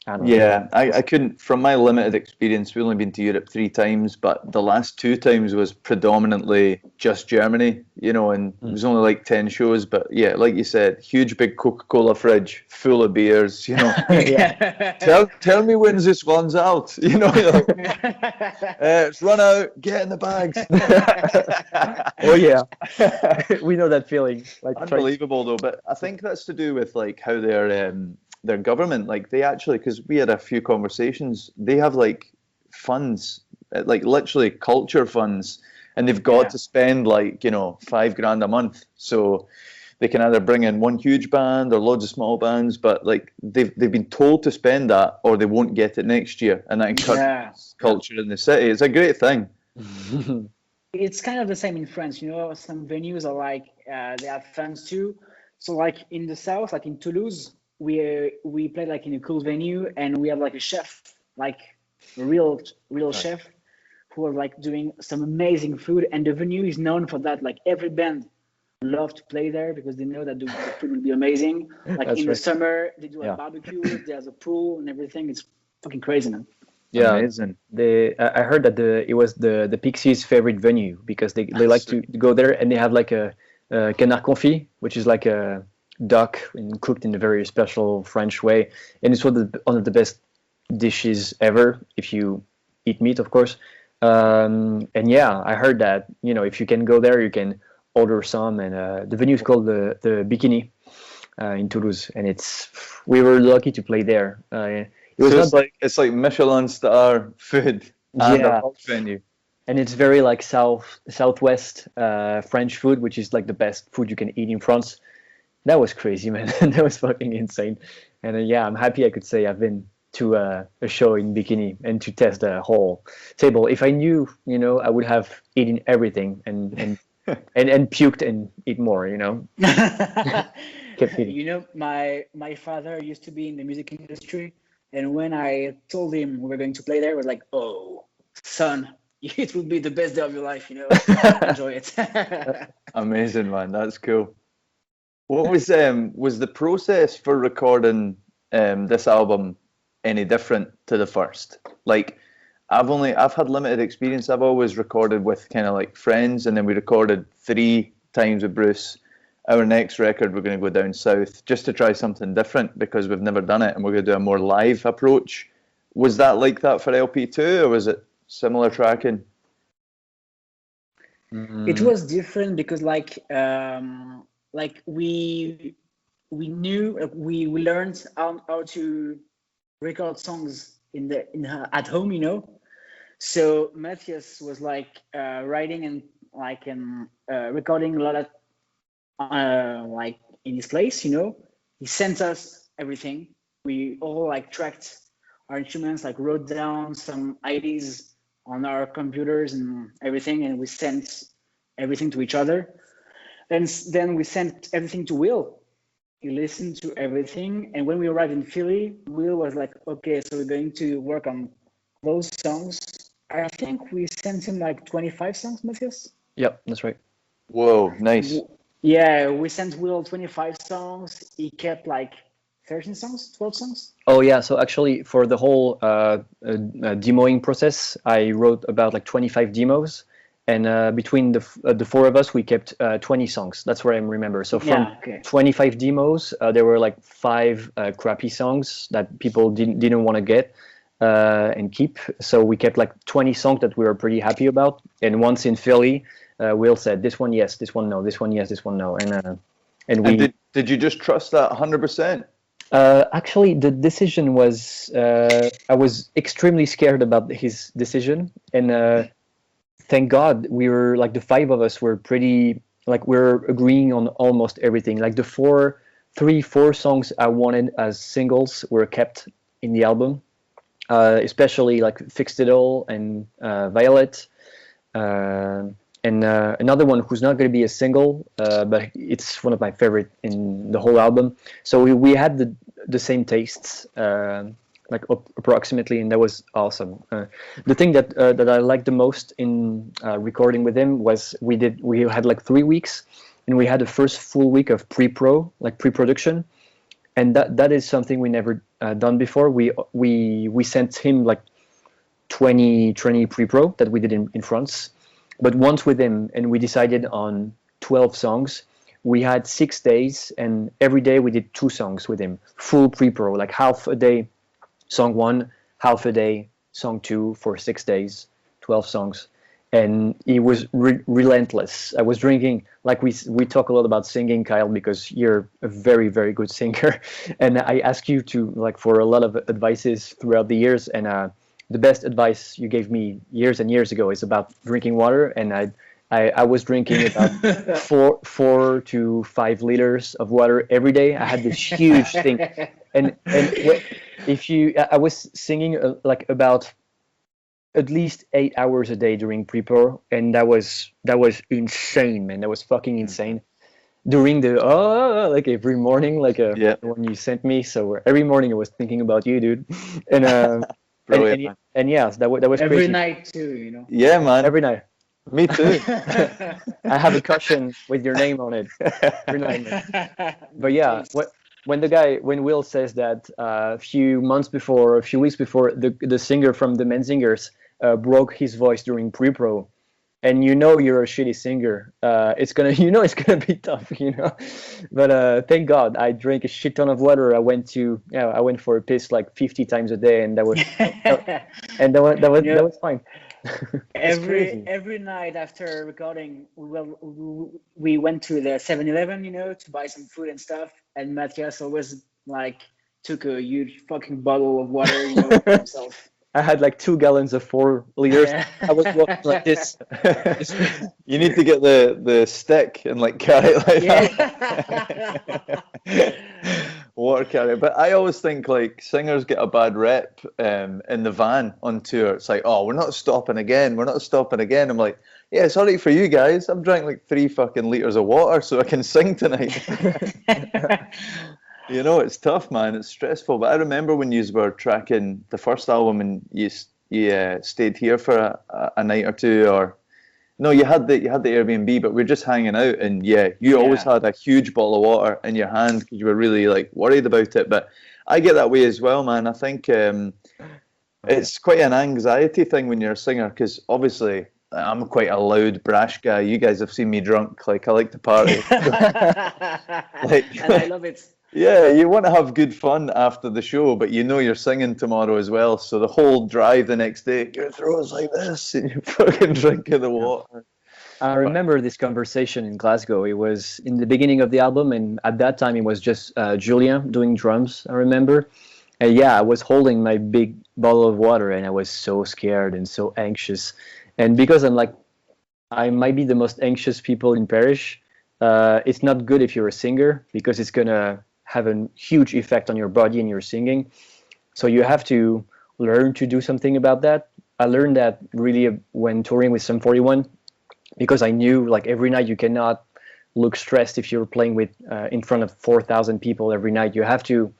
I don't know. Yeah, I couldn't, from my limited experience, we've only been to Europe 3 times, but the last 2 times was predominantly just Germany, and it was only like 10 shows. But yeah, like you said, huge big Coca-Cola fridge full of beers, Yeah. Tell me when's this runs out, it's run out, get in the bags. Oh yeah. We know that feeling. Like Unbelievable though, but I think that's to do with like how their government, like they actually, because we had a few conversations, they have like funds, like literally culture funds, and they've got to spend like $5,000 a month, so they can either bring in one huge band or loads of small bands, but like they've been told to spend that or they won't get it next year, and that encourages culture in the city. It's a great thing. It's kind of the same in France, some venues are like they have fans too. So like in the south, like in Toulouse, we play like in a cool venue, and we have like a chef, like a real chef, who was like doing some amazing food, and the venue is known for that. Like every band love to play there because they know that the food will be amazing. Like in the summer, they do a barbecue, there's a pool and everything. It's fucking crazy, man. Yeah, amazing. I heard that it was the Pixies' favorite venue because they like to go there, and they have like a canard confit, which is like a duck and cooked in a very special French way, and it's one of the best dishes ever if you eat meat, of course. And yeah, I heard that if you can go there, you can order some, and the venue is called the Bikini in Toulouse, and we were lucky to play there. It's like Michelin star food and a rock venue. And it's very like southwest French food, which is like the best food you can eat in France. That was crazy, man. That was fucking insane. And yeah, I'm happy I could say I've been to a show in Bikini and to test the whole table. If I knew, I would have eaten everything and puked and eat more, Kept eating. My father used to be in the music industry, and when I told him we were going to play there, he was like, "Oh, son, it will be the best day of your life, enjoy it." Amazing, man. That's cool. What was the process for recording this album any different to the first? Like, I've had limited experience. I've always recorded with kind of like friends, and then we recorded 3 times with Bruce. Our next record, we're going to go down south just to try something different because we've never done it, and we're going to do a more live approach. Was that like that for LP2, or was it similar tracking? It was different because like we knew, we learned how to record songs at home, So Mathias was like writing and like recording a lot of like in his place, He sent us everything. We all like tracked our instruments, like wrote down some IDs on our computers and everything, and we sent everything to each other. And then we sent everything to Will. He listened to everything, and when we arrived in Philly, Will was like, "Okay, so we're going to work on those songs." I think we sent him like 25 songs, Mathias. Yep, that's right. Whoa, nice. Yeah, we sent Will 25 songs. He kept like 13 songs, 12 songs. Oh yeah, so actually for the whole demoing process, I wrote about like 25 demos, and between the 4 of us, we kept 20 songs. That's what I remember. So from 25 demos, there were like 5 crappy songs that people didn't want to get and keep. So we kept like 20 songs that we were pretty happy about. And once in Philly, Will said, "This one yes, this one no, this one yes, this one no," and we. Did you just trust that 100%? Actually, the decision was I was extremely scared about his decision, and thank God we were like the 5 of us were pretty like we're agreeing on almost everything. Like the 4 songs I wanted as singles were kept in the album, especially like "Fixed It All" and "Violet." And another one who's not going to be a single, but it's one of my favorite in the whole album. So we had the same tastes, like approximately, and that was awesome. The thing that I liked the most in recording with him was we had like 3 weeks, and we had the first full week of pre-production, and that is something we never done before. We sent him like 20 pre-pro that we did in France, but once with him, and we decided on 12 songs. We had 6 days, and every day we did 2 songs with him, full pre-pro, like half a day song 1, half a day song 2 for 6 days, 12 songs. And he was relentless. I was drinking, like we talk a lot about singing, Kyle, because you're a very, very good singer. And I ask you to, like, for a lot of advices throughout the years. And the best advice you gave me years and years ago is about drinking water. And I was drinking about 4 to 5 liters of water every day. I had this huge thing. And I was singing like about at least 8 hours a day during pre-pro, and that was insane, man. That was fucking insane. During the like every morning, like when you sent me, so every morning I was thinking about you, dude. And Brilliant, and yes, that was every crazy. night too, you know. Yeah, man. Every night. Me too. I have a cushion with your name on it every night, man. But yeah, when Will says that a few weeks before, the singer from the Menzingers broke his voice during pre-pro, and you're a shitty singer, it's gonna be tough, But thank God I drank a shit ton of water. I went for a piss like 50 times a day, and that was fine. Every night after recording, we went to the 7-Eleven, to buy some food and stuff. And Mathias always like took a huge fucking bottle of water, for himself. I had like 2 gallons of 4 liters. Yeah. I was walking like this. You need to get the stick and like carry it like that. Water carrier. But I always think like singers get a bad rep in the van on tour. It's like, oh, we're not stopping again. I'm like, yeah, it's all right for you guys. I've drank like 3 fucking liters of water so I can sing tonight. It's tough, man. It's stressful. But I remember when you were tracking the first album and you stayed here for a night or two, or no, you had the Airbnb, but we're just hanging out, and you always had a huge bottle of water in your hand because you were really like worried about it. But I get that way as well, man. I think it's quite an anxiety thing when you're a singer, because obviously I'm quite a loud, brash guy. You guys have seen me drunk. Like, I like to party. And I love it. Yeah, you want to have good fun after the show, but you're singing tomorrow as well. So the whole drive the next day, your throat's like this, and you're fucking drinking the water. I remember this conversation in Glasgow. It was in the beginning of the album, and at that time it was just Julien doing drums, I remember. And I was holding my big bottle of water, and I was so scared and so anxious. And because I might be the most anxious people in Pærish, it's not good if you're a singer, because it's going to have a huge effect on your body and your singing. So you have to learn to do something about that. I learned that really when touring with Sum 41, because I knew like every night you cannot look stressed if you're playing with in front of 4,000 people every night. You have to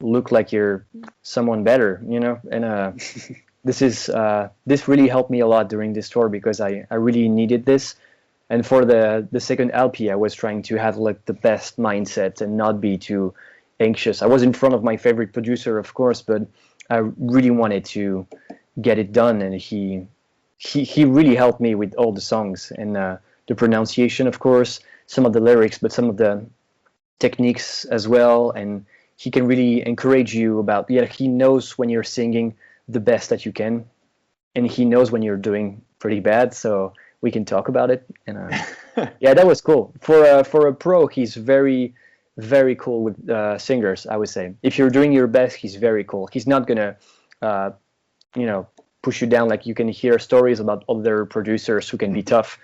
look like you're someone better, and this really helped me a lot during this tour, because I really needed this. And for the second LP, I was trying to have like the best mindset and not be too anxious. I was in front of my favorite producer, of course, but I really wanted to get it done. And he really helped me with all the songs and the pronunciation, of course, some of the lyrics, but some of the techniques as well. And he can really encourage you about, he knows when you're singing the best that you can, and he knows when you're doing pretty bad. So we can talk about it, and that was cool. For a pro, he's very, very cool with singers. I would say if you're doing your best, he's very cool. He's not gonna, push you down. Like you can hear stories about other producers who can be tough.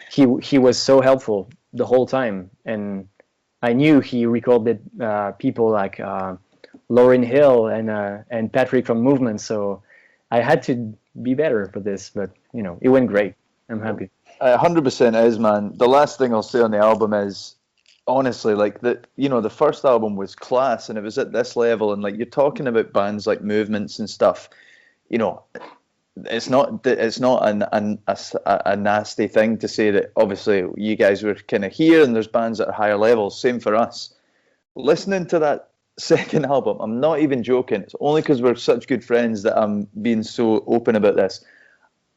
He was so helpful the whole time, and I knew he recorded people like Lauryn Hill and Patrick from Movement. So I had to be better for this, but it went great. I'm happy. 100% is, man. The last thing I'll say on the album is, honestly, like the first album was class, and it was at this level, and like you're talking about bands like Movements and stuff. It's not a nasty thing to say that. Obviously, you guys were kind of here, and there's bands at a higher level. Same for us. Listening to that second album, I'm not even joking. It's only because we're such good friends that I'm being so open about this.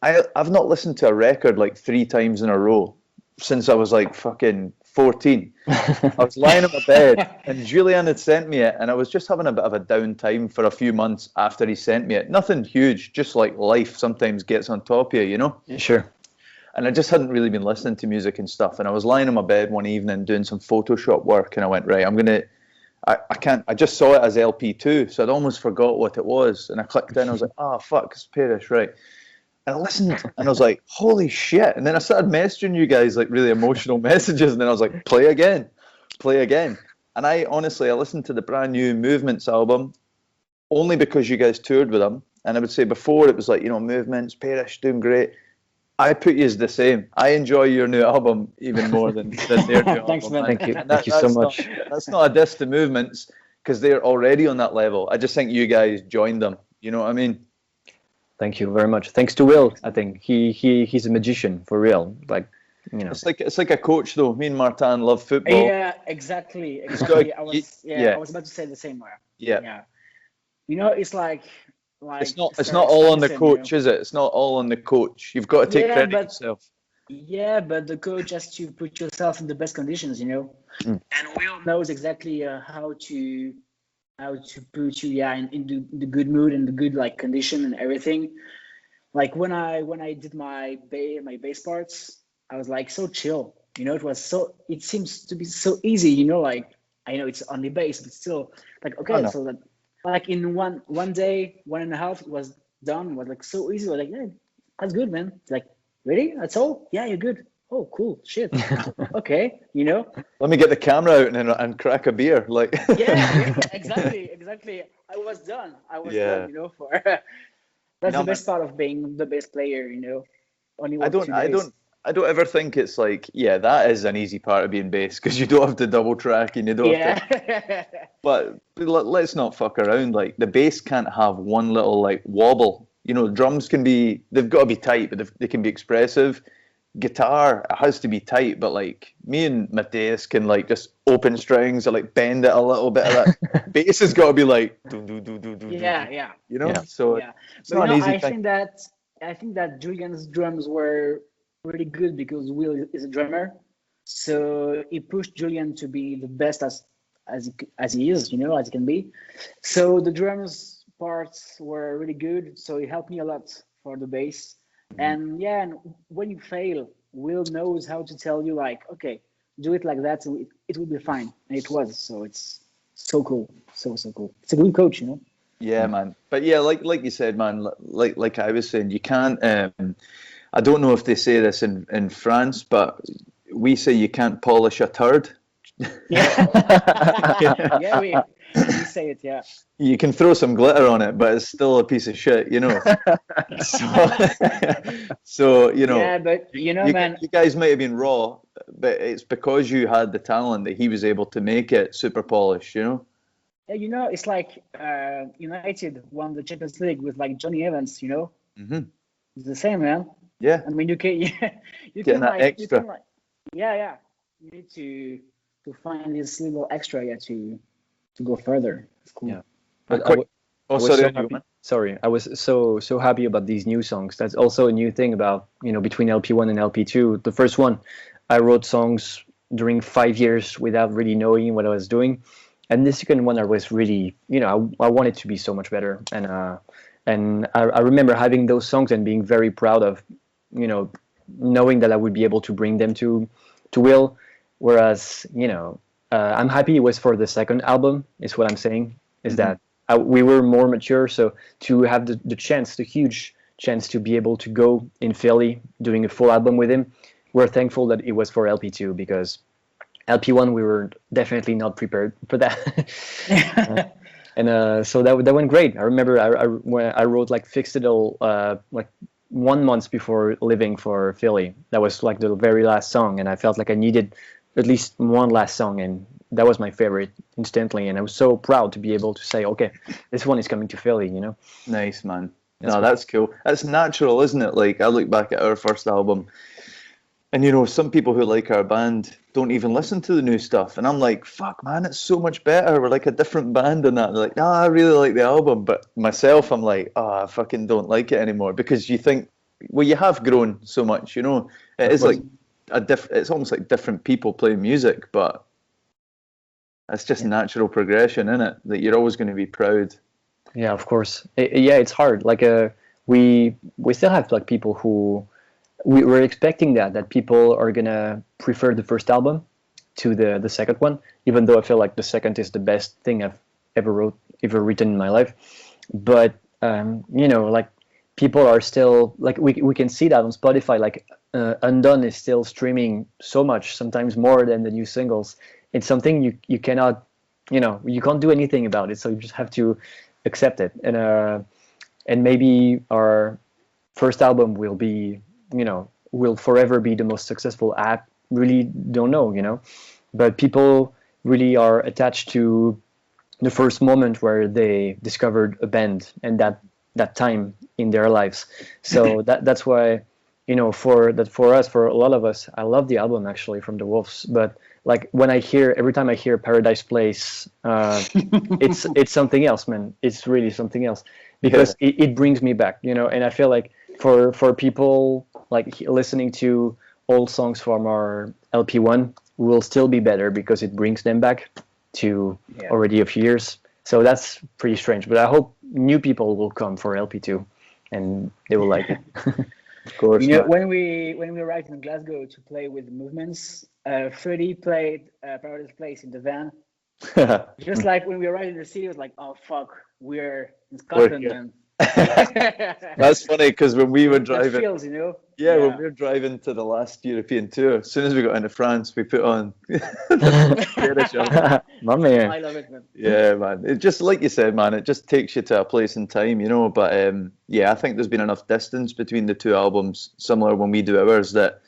I've not listened to a record like 3 times in a row since I was like fucking 14. I was lying in my bed and Julian had sent me it, and I was just having a bit of a down time for a few months after he sent me it. Nothing huge, just like life sometimes gets on top of you, you know? Sure. And I just hadn't really been listening to music and stuff. And I was lying in my bed one evening doing some Photoshop work, and I went, right, I just saw it as LP2, so I'd almost forgot what it was. And I clicked in, I was like, oh, fuck, it's Pærish, right. And I listened, and I was like, holy shit. And then I started messaging you guys like really emotional messages, and then I was like, play again. And I listened to the brand new Movements album only because you guys toured with them. And I would say before it was like, Movements, Pærish, doing great. I put you as the same. I enjoy your new album even more than their new album. Thanks, man. Thank you. Thank you so much. That's not a diss to Movements because they're already on that level. I just think you guys joined them. You know what I mean? Thank you very much. Thanks to Will, I think he's a magician for real. Like, it's like a coach though. Me and Martin love football. Yeah, exactly. I was about to say the same way. Yeah. It's like it's not all on the coach, is it? It's not all on the coach. You've got to take credit yourself. Yeah, but the coach has to put yourself in the best conditions, And Will knows exactly how to put you in the good mood and the good condition and everything. Like when I did my bass parts, I was like so chill. It seems to be so easy. Like I know it's only bass, but still like okay, so that like in one day, 1.5, it was done. It was like so easy. I was like, yeah, that's good, man. It's like, really? That's all? Yeah, you're good. Oh, cool. Shit. Okay. Let me get the camera out and crack a beer. Like. yeah, exactly. I was done. Done. That's the best part of being the bass player. Only I don't ever think it's like, yeah, that is an easy part of being bass because you don't have to double track and you don't have to. But let's not fuck around. Like the bass can't have one little wobble. Drums they've got to be tight, but they can be expressive. Guitar, it has to be tight, but me and Mathias can just open strings or bend it a little bit. Of that. Bass has got to be do. Yeah. So it's not an easy thing. I think that Julian's drums were really good because Will is a drummer, so he pushed Julian to be the best as he is, as he can be. So the drums parts were really good, so it helped me a lot for the bass. And when you fail, Will knows how to tell you okay, do it like that, so it will be fine. And it was, so it's so cool, so cool. It's a good coach, Yeah, man. But yeah, like you said, man, like I was saying, you can't. I don't know if they say this in France, but we say you can't polish a turd. Yeah, we say it, yeah. You can throw some glitter on it, but it's still a piece of shit, So Yeah, but man, you guys might have been raw, but it's because you had the talent that he was able to make it super polished, Yeah, it's like United won the Champions League with Johnny Evans, Mm-hmm. It's the same, man. Yeah. I mean, you can extra. Yeah. You need to find this little extra, to go further. It's cool. Yeah. But I was so happy about these new songs. That's also a new thing about, between LP1 and LP2. The first one, I wrote songs during 5 years without really knowing what I was doing. And the second one, I was really, I wanted to be so much better. And I remember having those songs and being very proud of, knowing that I would be able to bring them to Will. Whereas, I'm happy it was for the second album, is what I'm saying, is that we were more mature. So to have the huge chance to be able to go in Philly doing a full album with him, we're thankful that it was for LP2 because LP1, we were definitely not prepared for that. So that went great. I remember when I wrote Fix It All 1 month before leaving for Philly. That was the very last song, and I felt like I needed at least one last song, and that was my favorite instantly. And I was so proud to be able to say, okay, this one is coming to Philly. Nice, man. That's cool. That's natural, isn't it? I look back at our first album, and some people who like our band, don't even listen to the new stuff. And I'm like, fuck, man, it's so much better. We're like a different band and that. They're like, I really like the album. But myself, I'm like, I fucking don't like it anymore. Because you think, well, you have grown so much, you know. It is like it's almost like different people playing music, but it's just natural progression, isn't it? That you're always going to be proud. Yeah, of course. Yeah, it's hard. Like we still have like people who we're expecting that people are gonna prefer the first album to the second one, even though I feel like the second is the best thing I've ever written in my life. But you know, like people are still like we can see that on Spotify. Like Undone is still streaming so much, sometimes more than the new singles. It's something you cannot, you know, you can't do anything about it. So you just have to accept it. And maybe our first album will be, you know, will forever be the most successful. I really don't know, you know, but people really are attached to the first moment where they discovered a band and that time in their lives. So that's why, you know, for us, for a lot of us, I love the album actually from the Wolves. But like every time I hear Paradise Place, it's something else, man. It's really something else because it brings me back, you know. And I feel like for people like listening to old songs from our LP1 will still be better because it brings them back to already a few years. So that's pretty strange. But I hope new people will come for LP2 and they will like it. Of course. You know, when we arrived in Glasgow to play with the Movements, Freddie played Paradise Place in the van. Just like when we arrived in the city, it was like, oh fuck, we're in Scotland, man. That's funny because when we were driving, feels, you know? when we were driving to the last European tour, as soon as we got into France, we put on Pærish album. My man. I love it, man. Yeah, man. It just, like you said, man, it just takes you to a place in time, you know. But I think there's been enough distance between the two albums, similar when we do ours, that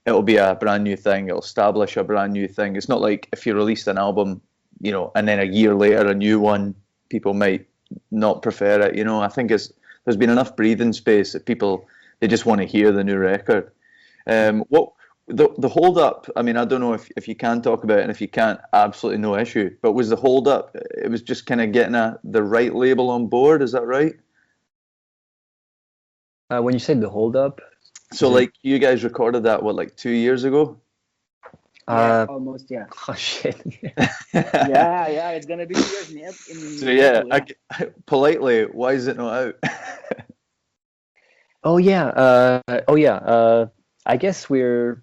it'll be a brand new thing. It'll establish a brand new thing. It's not like if you released an album, you know, and then a year later a new one, people might not prefer it. You know, I think there's been enough breathing space that people, they just want to hear the new record. What the hold up? I mean, I don't know if you can talk about it, and if you can't, absolutely no issue. But was the hold up? It was just kind of getting the right label on board. Is that right? When you said the hold up, so like you guys recorded that like 2 years ago? Almost, yeah. Oh shit. yeah, it's gonna be 2 years in so yeah. Politely, why is it not out? I guess we're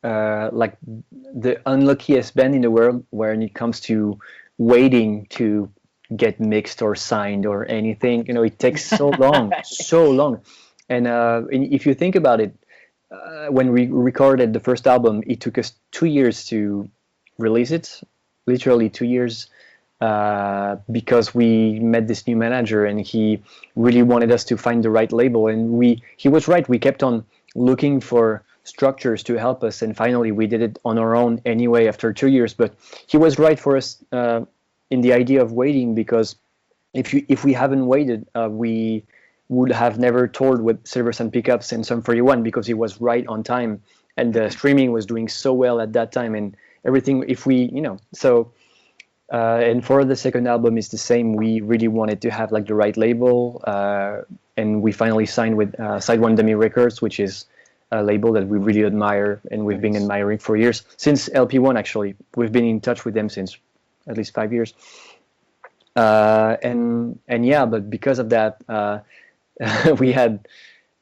like the unluckiest band in the world when it comes to waiting to get mixed or signed or anything. You know, it takes so long, so long. And if you think about it, when we recorded the first album, it took us 2 years to release it, literally 2 years, because we met this new manager and he really wanted us to find the right label. And he was right. We kept on looking for structures to help us, and finally we did it on our own anyway after 2 years. But he was right for us in the idea of waiting, because if we haven't waited, we would have never toured with Silver Sun Pickups and Sum 41, because he was right on time and the streaming was doing so well at that time and everything. If we, you know, so and for the second album it's the same. We really wanted to have like the right label, and we finally signed with Side One Dummy Records, which is a label that we really admire and we've been admiring for years, since LP1 actually. We've been in touch with them since at least 5 years. And yeah, but because of that, we had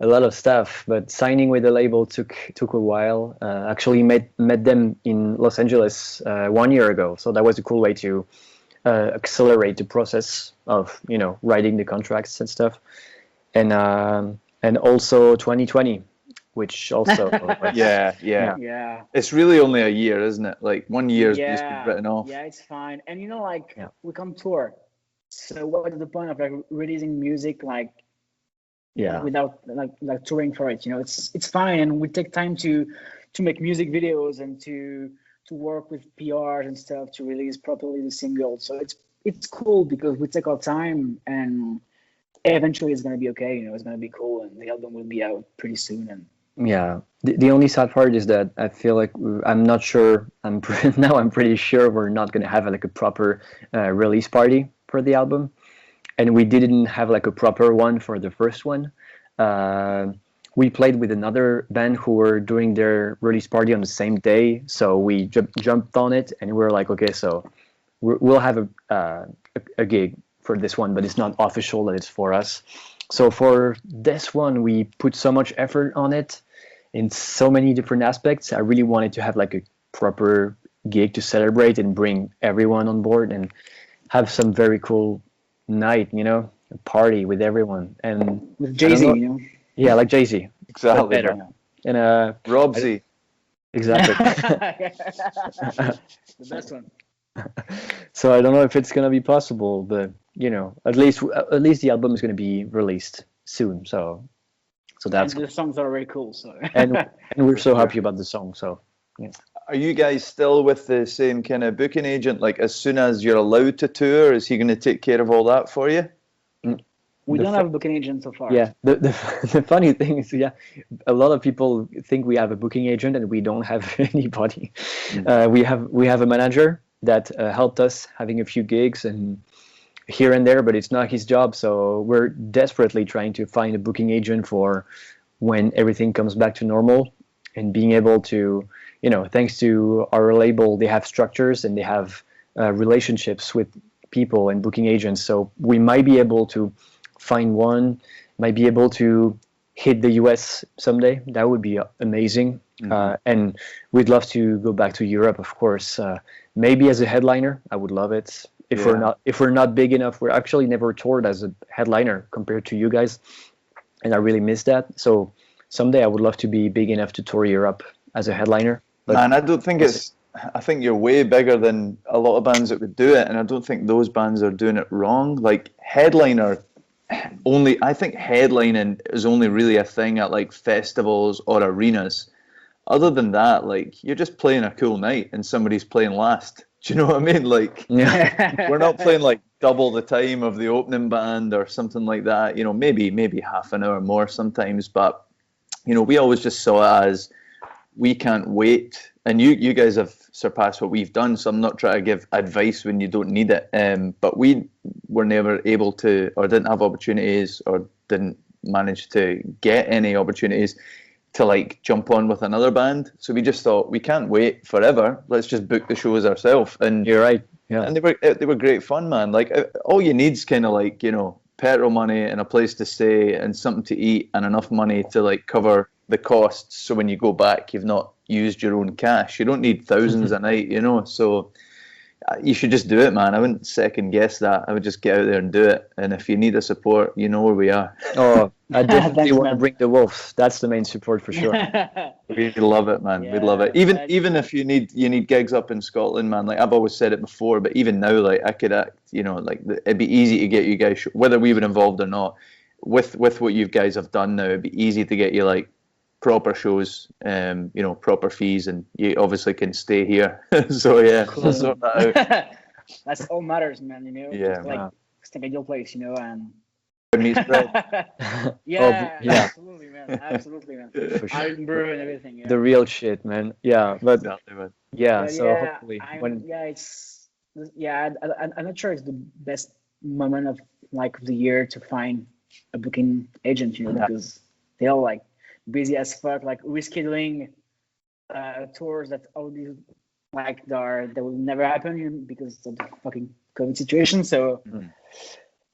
a lot of stuff, but signing with the label took a while. Actually met them in Los Angeles 1 year ago, so that was a cool way to accelerate the process of, you know, writing the contracts and stuff. And also 2020, which also yeah. It's really only a year, isn't it? Like 1 year's just been written off. Yeah, it's fine. And you know, like we come tour, so what is the point of like releasing music like without like touring for it? You know, it's fine, and we take time to make music videos and to work with PRs and stuff to release properly the single. So it's cool because we take our time, and eventually it's gonna be okay. You know, it's gonna be cool, and the album will be out pretty soon. And Yeah. The only sad part is that I feel like I'm not sure. Now I'm pretty sure we're not gonna have like a proper release party for the album, and we didn't have like a proper one for the first one. Uh, we played with another band who were doing their release party on the same day, so we jumped on it, and we were like, okay, so we'll have a gig for this one, but it's not official that it's for us. So for this one, we put so much effort on it in so many different aspects. I really wanted to have like a proper gig to celebrate and bring everyone on board and have some very cool night, a party with everyone. And With I don't Jay-Z, know, you know. yeah, like Jay-Z, but Exactly, better. man. And Robsy. exactly. The best one. So I don't know if it's gonna be possible, but at least the album is gonna be released soon. So And that's the songs are very cool. So and and we're so Sure. happy about the song. So yeah. Are you guys still with the same kind of booking agent? Like, as soon as you're allowed to tour, is he going to take care of all that for you? we The don't fu- have a booking agent so far. Yeah, the the funny thing is, yeah, a lot of people think we have a booking agent and we don't have anybody. We have a manager that helped us having a few gigs and here and there, but it's not his job. So we're desperately trying to find a booking agent for when everything comes back to normal, and being able to, thanks to our label, they have structures and they have relationships with people and booking agents. So we might be able to find one, might be able to hit the US someday. That would be amazing. And we'd love to go back to Europe, of course. Maybe as a headliner, I would love it. If we're not big enough, we're actually never toured as a headliner compared to you guys, and I really miss that. So someday I would love to be big enough to tour Europe as a headliner. But Man, I don't think it's. I think you're way bigger than a lot of bands that would do it, and I don't think those bands are doing it wrong. Like headliner, I think headlining is only really a thing at like festivals or arenas. Other than that, like you're just playing a cool night and somebody's playing last. Do you know what I mean? Like yeah, we're not playing like double the time of the opening band or something like that. Maybe half an hour more sometimes, but we always just saw it as we can't wait. And you guys have surpassed what we've done, so I'm not trying to give advice when you don't need it. But we were never able to, or didn't have opportunities, or didn't manage to get any opportunities to like jump on with another band. So we just thought we can't wait forever. Let's just book the shows ourselves. And you're right. Yeah, and they were great fun, man. Like all you need is kind of like petrol money and a place to stay and something to eat and enough money to like cover the costs. So when you go back, you've not used your own cash. You don't need thousands a night, So you should just do it, man. I wouldn't second guess that. I would just get out there and do it. And if you need the support, you know where we are. Oh, I definitely Thanks, want to man. bring the wolves. That's the main support for sure. We love it, man. We love it. Even if you need gigs up in Scotland, man. Like I've always said it before, but even now, like I could act. Like it'd be easy to get you guys, whether we were involved or not. With what you guys have done now, it'd be easy to get you like proper shows, proper fees, and you obviously can stay here. So yeah, we'll sort that out. That's all matters, man. Yeah, Just like stay at your place, and meets bread. yeah, yeah. absolutely, man. Absolutely, man. For sure. Iron brew and everything. Yeah. The real shit, man. Yeah, but Exactly, man. yeah. But So yeah, hopefully, I'm not sure it's the best moment of the year to find a booking agent, because they're like busy as fuck, like rescheduling tours that already that will never happen because of the fucking COVID situation. So.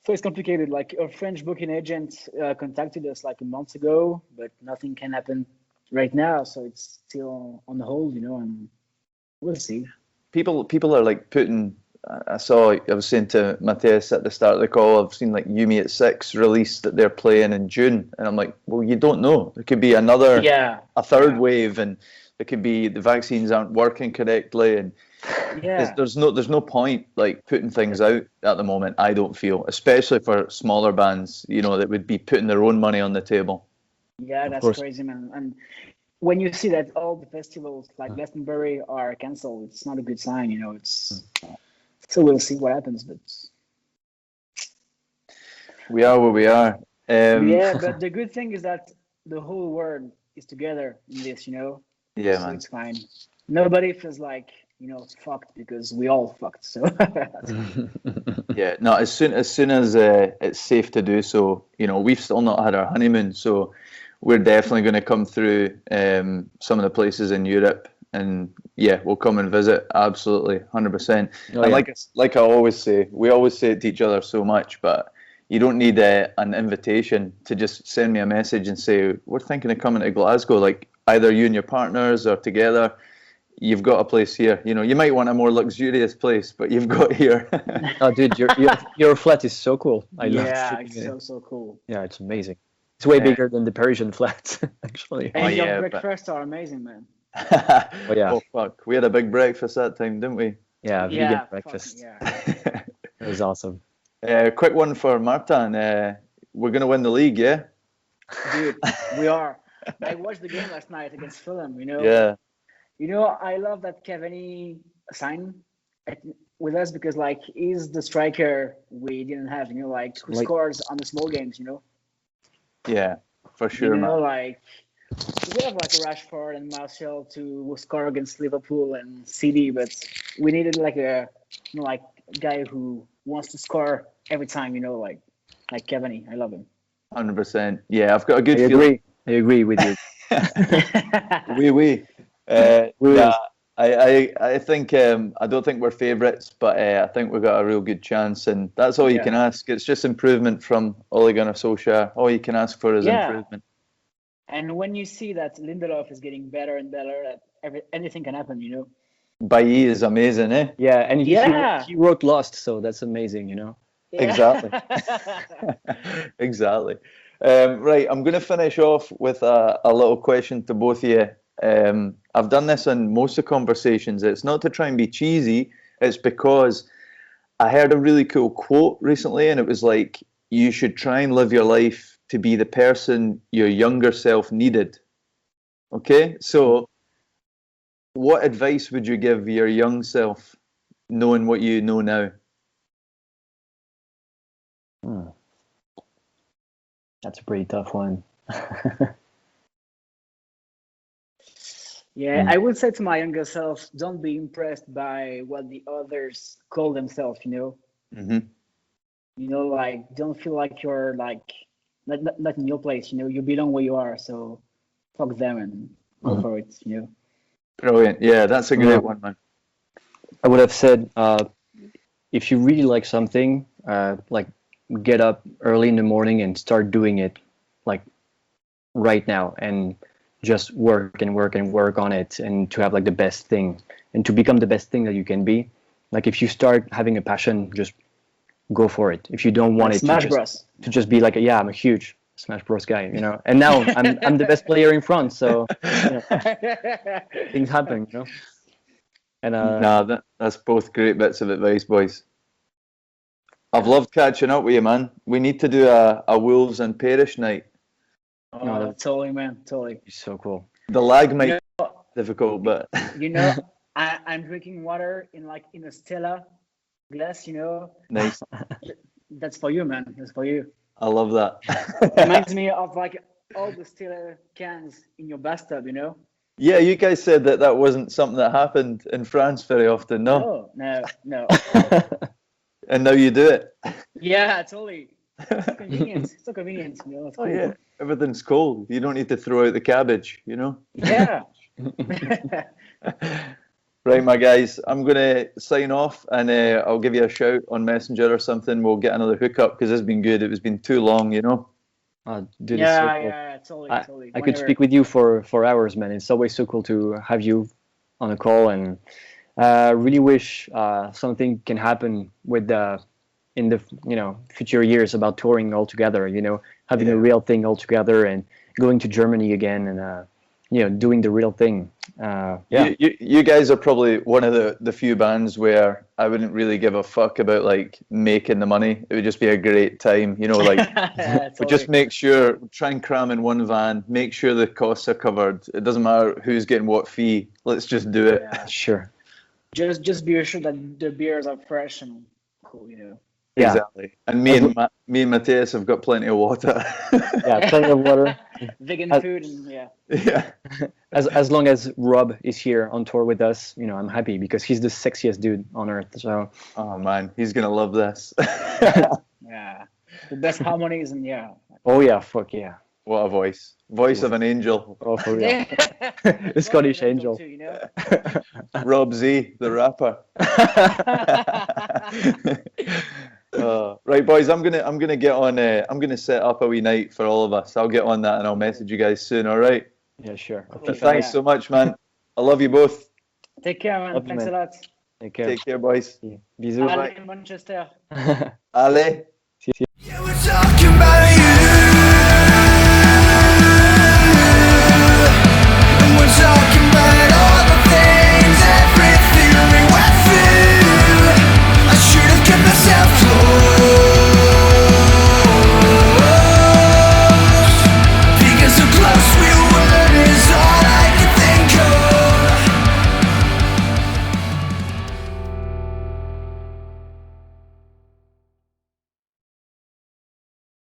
So it's complicated. Like a French booking agent contacted us like a month ago, but nothing can happen right now. So it's still on hold, and we'll see. People are like putting. I was saying to Mathias at the start of the call, I've seen like U.S.A release that they're playing in June, and I'm like, well, you don't know. There could be a third wave, and there could be the vaccines aren't working correctly, and there's no point like putting things out at the moment. I don't feel, especially for smaller bands, that would be putting their own money on the table. Yeah, that's crazy, man. And when you see that all the festivals like Glastonbury are cancelled, it's not a good sign. So we'll see what happens, but we are where we are. yeah. But the good thing is that the whole world is together in this, Yeah, so man. it's fine. Nobody feels like fucked because we all fucked. So that's fine. Yeah, no. As soon as it's safe to do so, we've still not had our honeymoon, so we're definitely going to come through some of the places in Europe, and yeah, we'll come and visit. Absolutely, 100%. Oh, And yeah. like I always say, we always say it to each other so much, but you don't need an invitation to just send me a message and say we're thinking of coming to Glasgow. Like either you and your partners or together. You've got a place here. You might want a more luxurious place, but you've got here. Oh, dude, your flat is so cool. I love Yeah, sleeping it's in it. so cool. Yeah, it's amazing. It's way bigger than the Parisian flat, actually. Oh, And your yeah, but- breakfasts are amazing, man. Oh, yeah. Oh, fuck. We had a big breakfast that time, didn't we? Yeah, vegan Yeah, breakfast. yeah. It was awesome. Quick one for Martin. We're going to win the league, yeah? Dude, we are. I watched the game last night against Fulham, Yeah. I love that Cavani signed with us because he's the striker we didn't have, who scores on the small games, Yeah, for sure, man. We have a Rashford and Martial to score against Liverpool and City, but we needed a guy who wants to score every time, like Cavani. I love him. 100%. Yeah, I've got a good I feeling. agree with you. Oui. Oui. Yeah, I think I don't think we're favourites, but I think we've got a real good chance, and that's all you can ask. It's just improvement from Ole Gunnar Solskjaer. All you can ask for is improvement. And when you see that Lindelof is getting better and better, anything can happen, Bailly is amazing, eh? Yeah, and he wrote Lost, so that's amazing, Yeah. Exactly. Exactly. Right, I'm going to finish off with a little question to both of you. I've done this in most of the conversations. It's not to try and be cheesy. It's because I heard a really cool quote recently, and it was like, you should try and live your life to be the person your younger self needed. Okay? So what advice would you give your young self, knowing what you know now? That's a pretty tough one. Yeah, I would say to my younger self, don't be impressed by what the others call themselves, Mm-hmm. Don't feel like you're not in your place, you belong where you are, so fuck them and go for it, Brilliant. Yeah, that's a great one, man. I would have said, if you really like something, get up early in the morning and start doing it, right now, and just work and work and work on it, and to have the best thing, and to become the best thing that you can be. If you start having a passion, just go for it. If you don't want Smash Bros. To just be I'm a huge Smash Bros guy, and now I'm the best player in France, so things happen, And that's both great bits of advice, boys. I've loved catching up with you, man. We need to do a Wolves and Pærish night. Oh, totally, man, totally. It's so cool. The lag might be difficult, but I'm drinking water in a Stella glass, nice. That's for you, man. That's for you. I love that. Reminds me of all the Stella cans in your bathtub, Yeah, you guys said that wasn't something that happened in France very often, no? No. And now you do it. Yeah, totally. It's convenient. It's so convenient. It's cool. Yeah, everything's cold. You don't need to throw out the cabbage, Yeah. Right, my guys, I'm going to sign off, and I'll give you a shout on Messenger or something. We'll get another hookup because it's been good. It's been too long, Dude, yeah, totally. I could speak with you for hours, man. It's always so cool to have you on a call, and really wish something can happen with in the future years about touring all together. Having a real thing all together and going to Germany again, and doing the real thing. You guys are probably one of the few bands where I wouldn't really give a fuck about making the money. It would just be a great time, Totally. Just make sure, try and cram in one van, make sure the costs are covered. It doesn't matter who's getting what fee. Let's just do it. Yeah. Sure. Just be assured that the beers are fresh and cool, Yeah. Exactly. And me and Matthias have got plenty of water. Yeah, plenty of water. Vegan food and yeah. Yeah. As long as Rob is here on tour with us, you know, I'm happy because he's the sexiest dude on earth. So Oh man, he's gonna love this. Yeah. The best harmonies and yeah. oh yeah, fuck yeah. What a voice. Voice of an angel. Oh for real. Yeah. The Scottish Well, angel. too, you know? Rob Z, the rapper. Right, boys. I'm gonna get on. I'm gonna set up a wee night for all of us. I'll get on that and I'll message you guys soon. All right. Yeah, sure. Cool. But thanks Yeah. so much, man. I love you both. Take care, man. Love you, Thanks man. a lot. Take care. Take care, boys. Bisous. Allez, Manchester. Ale.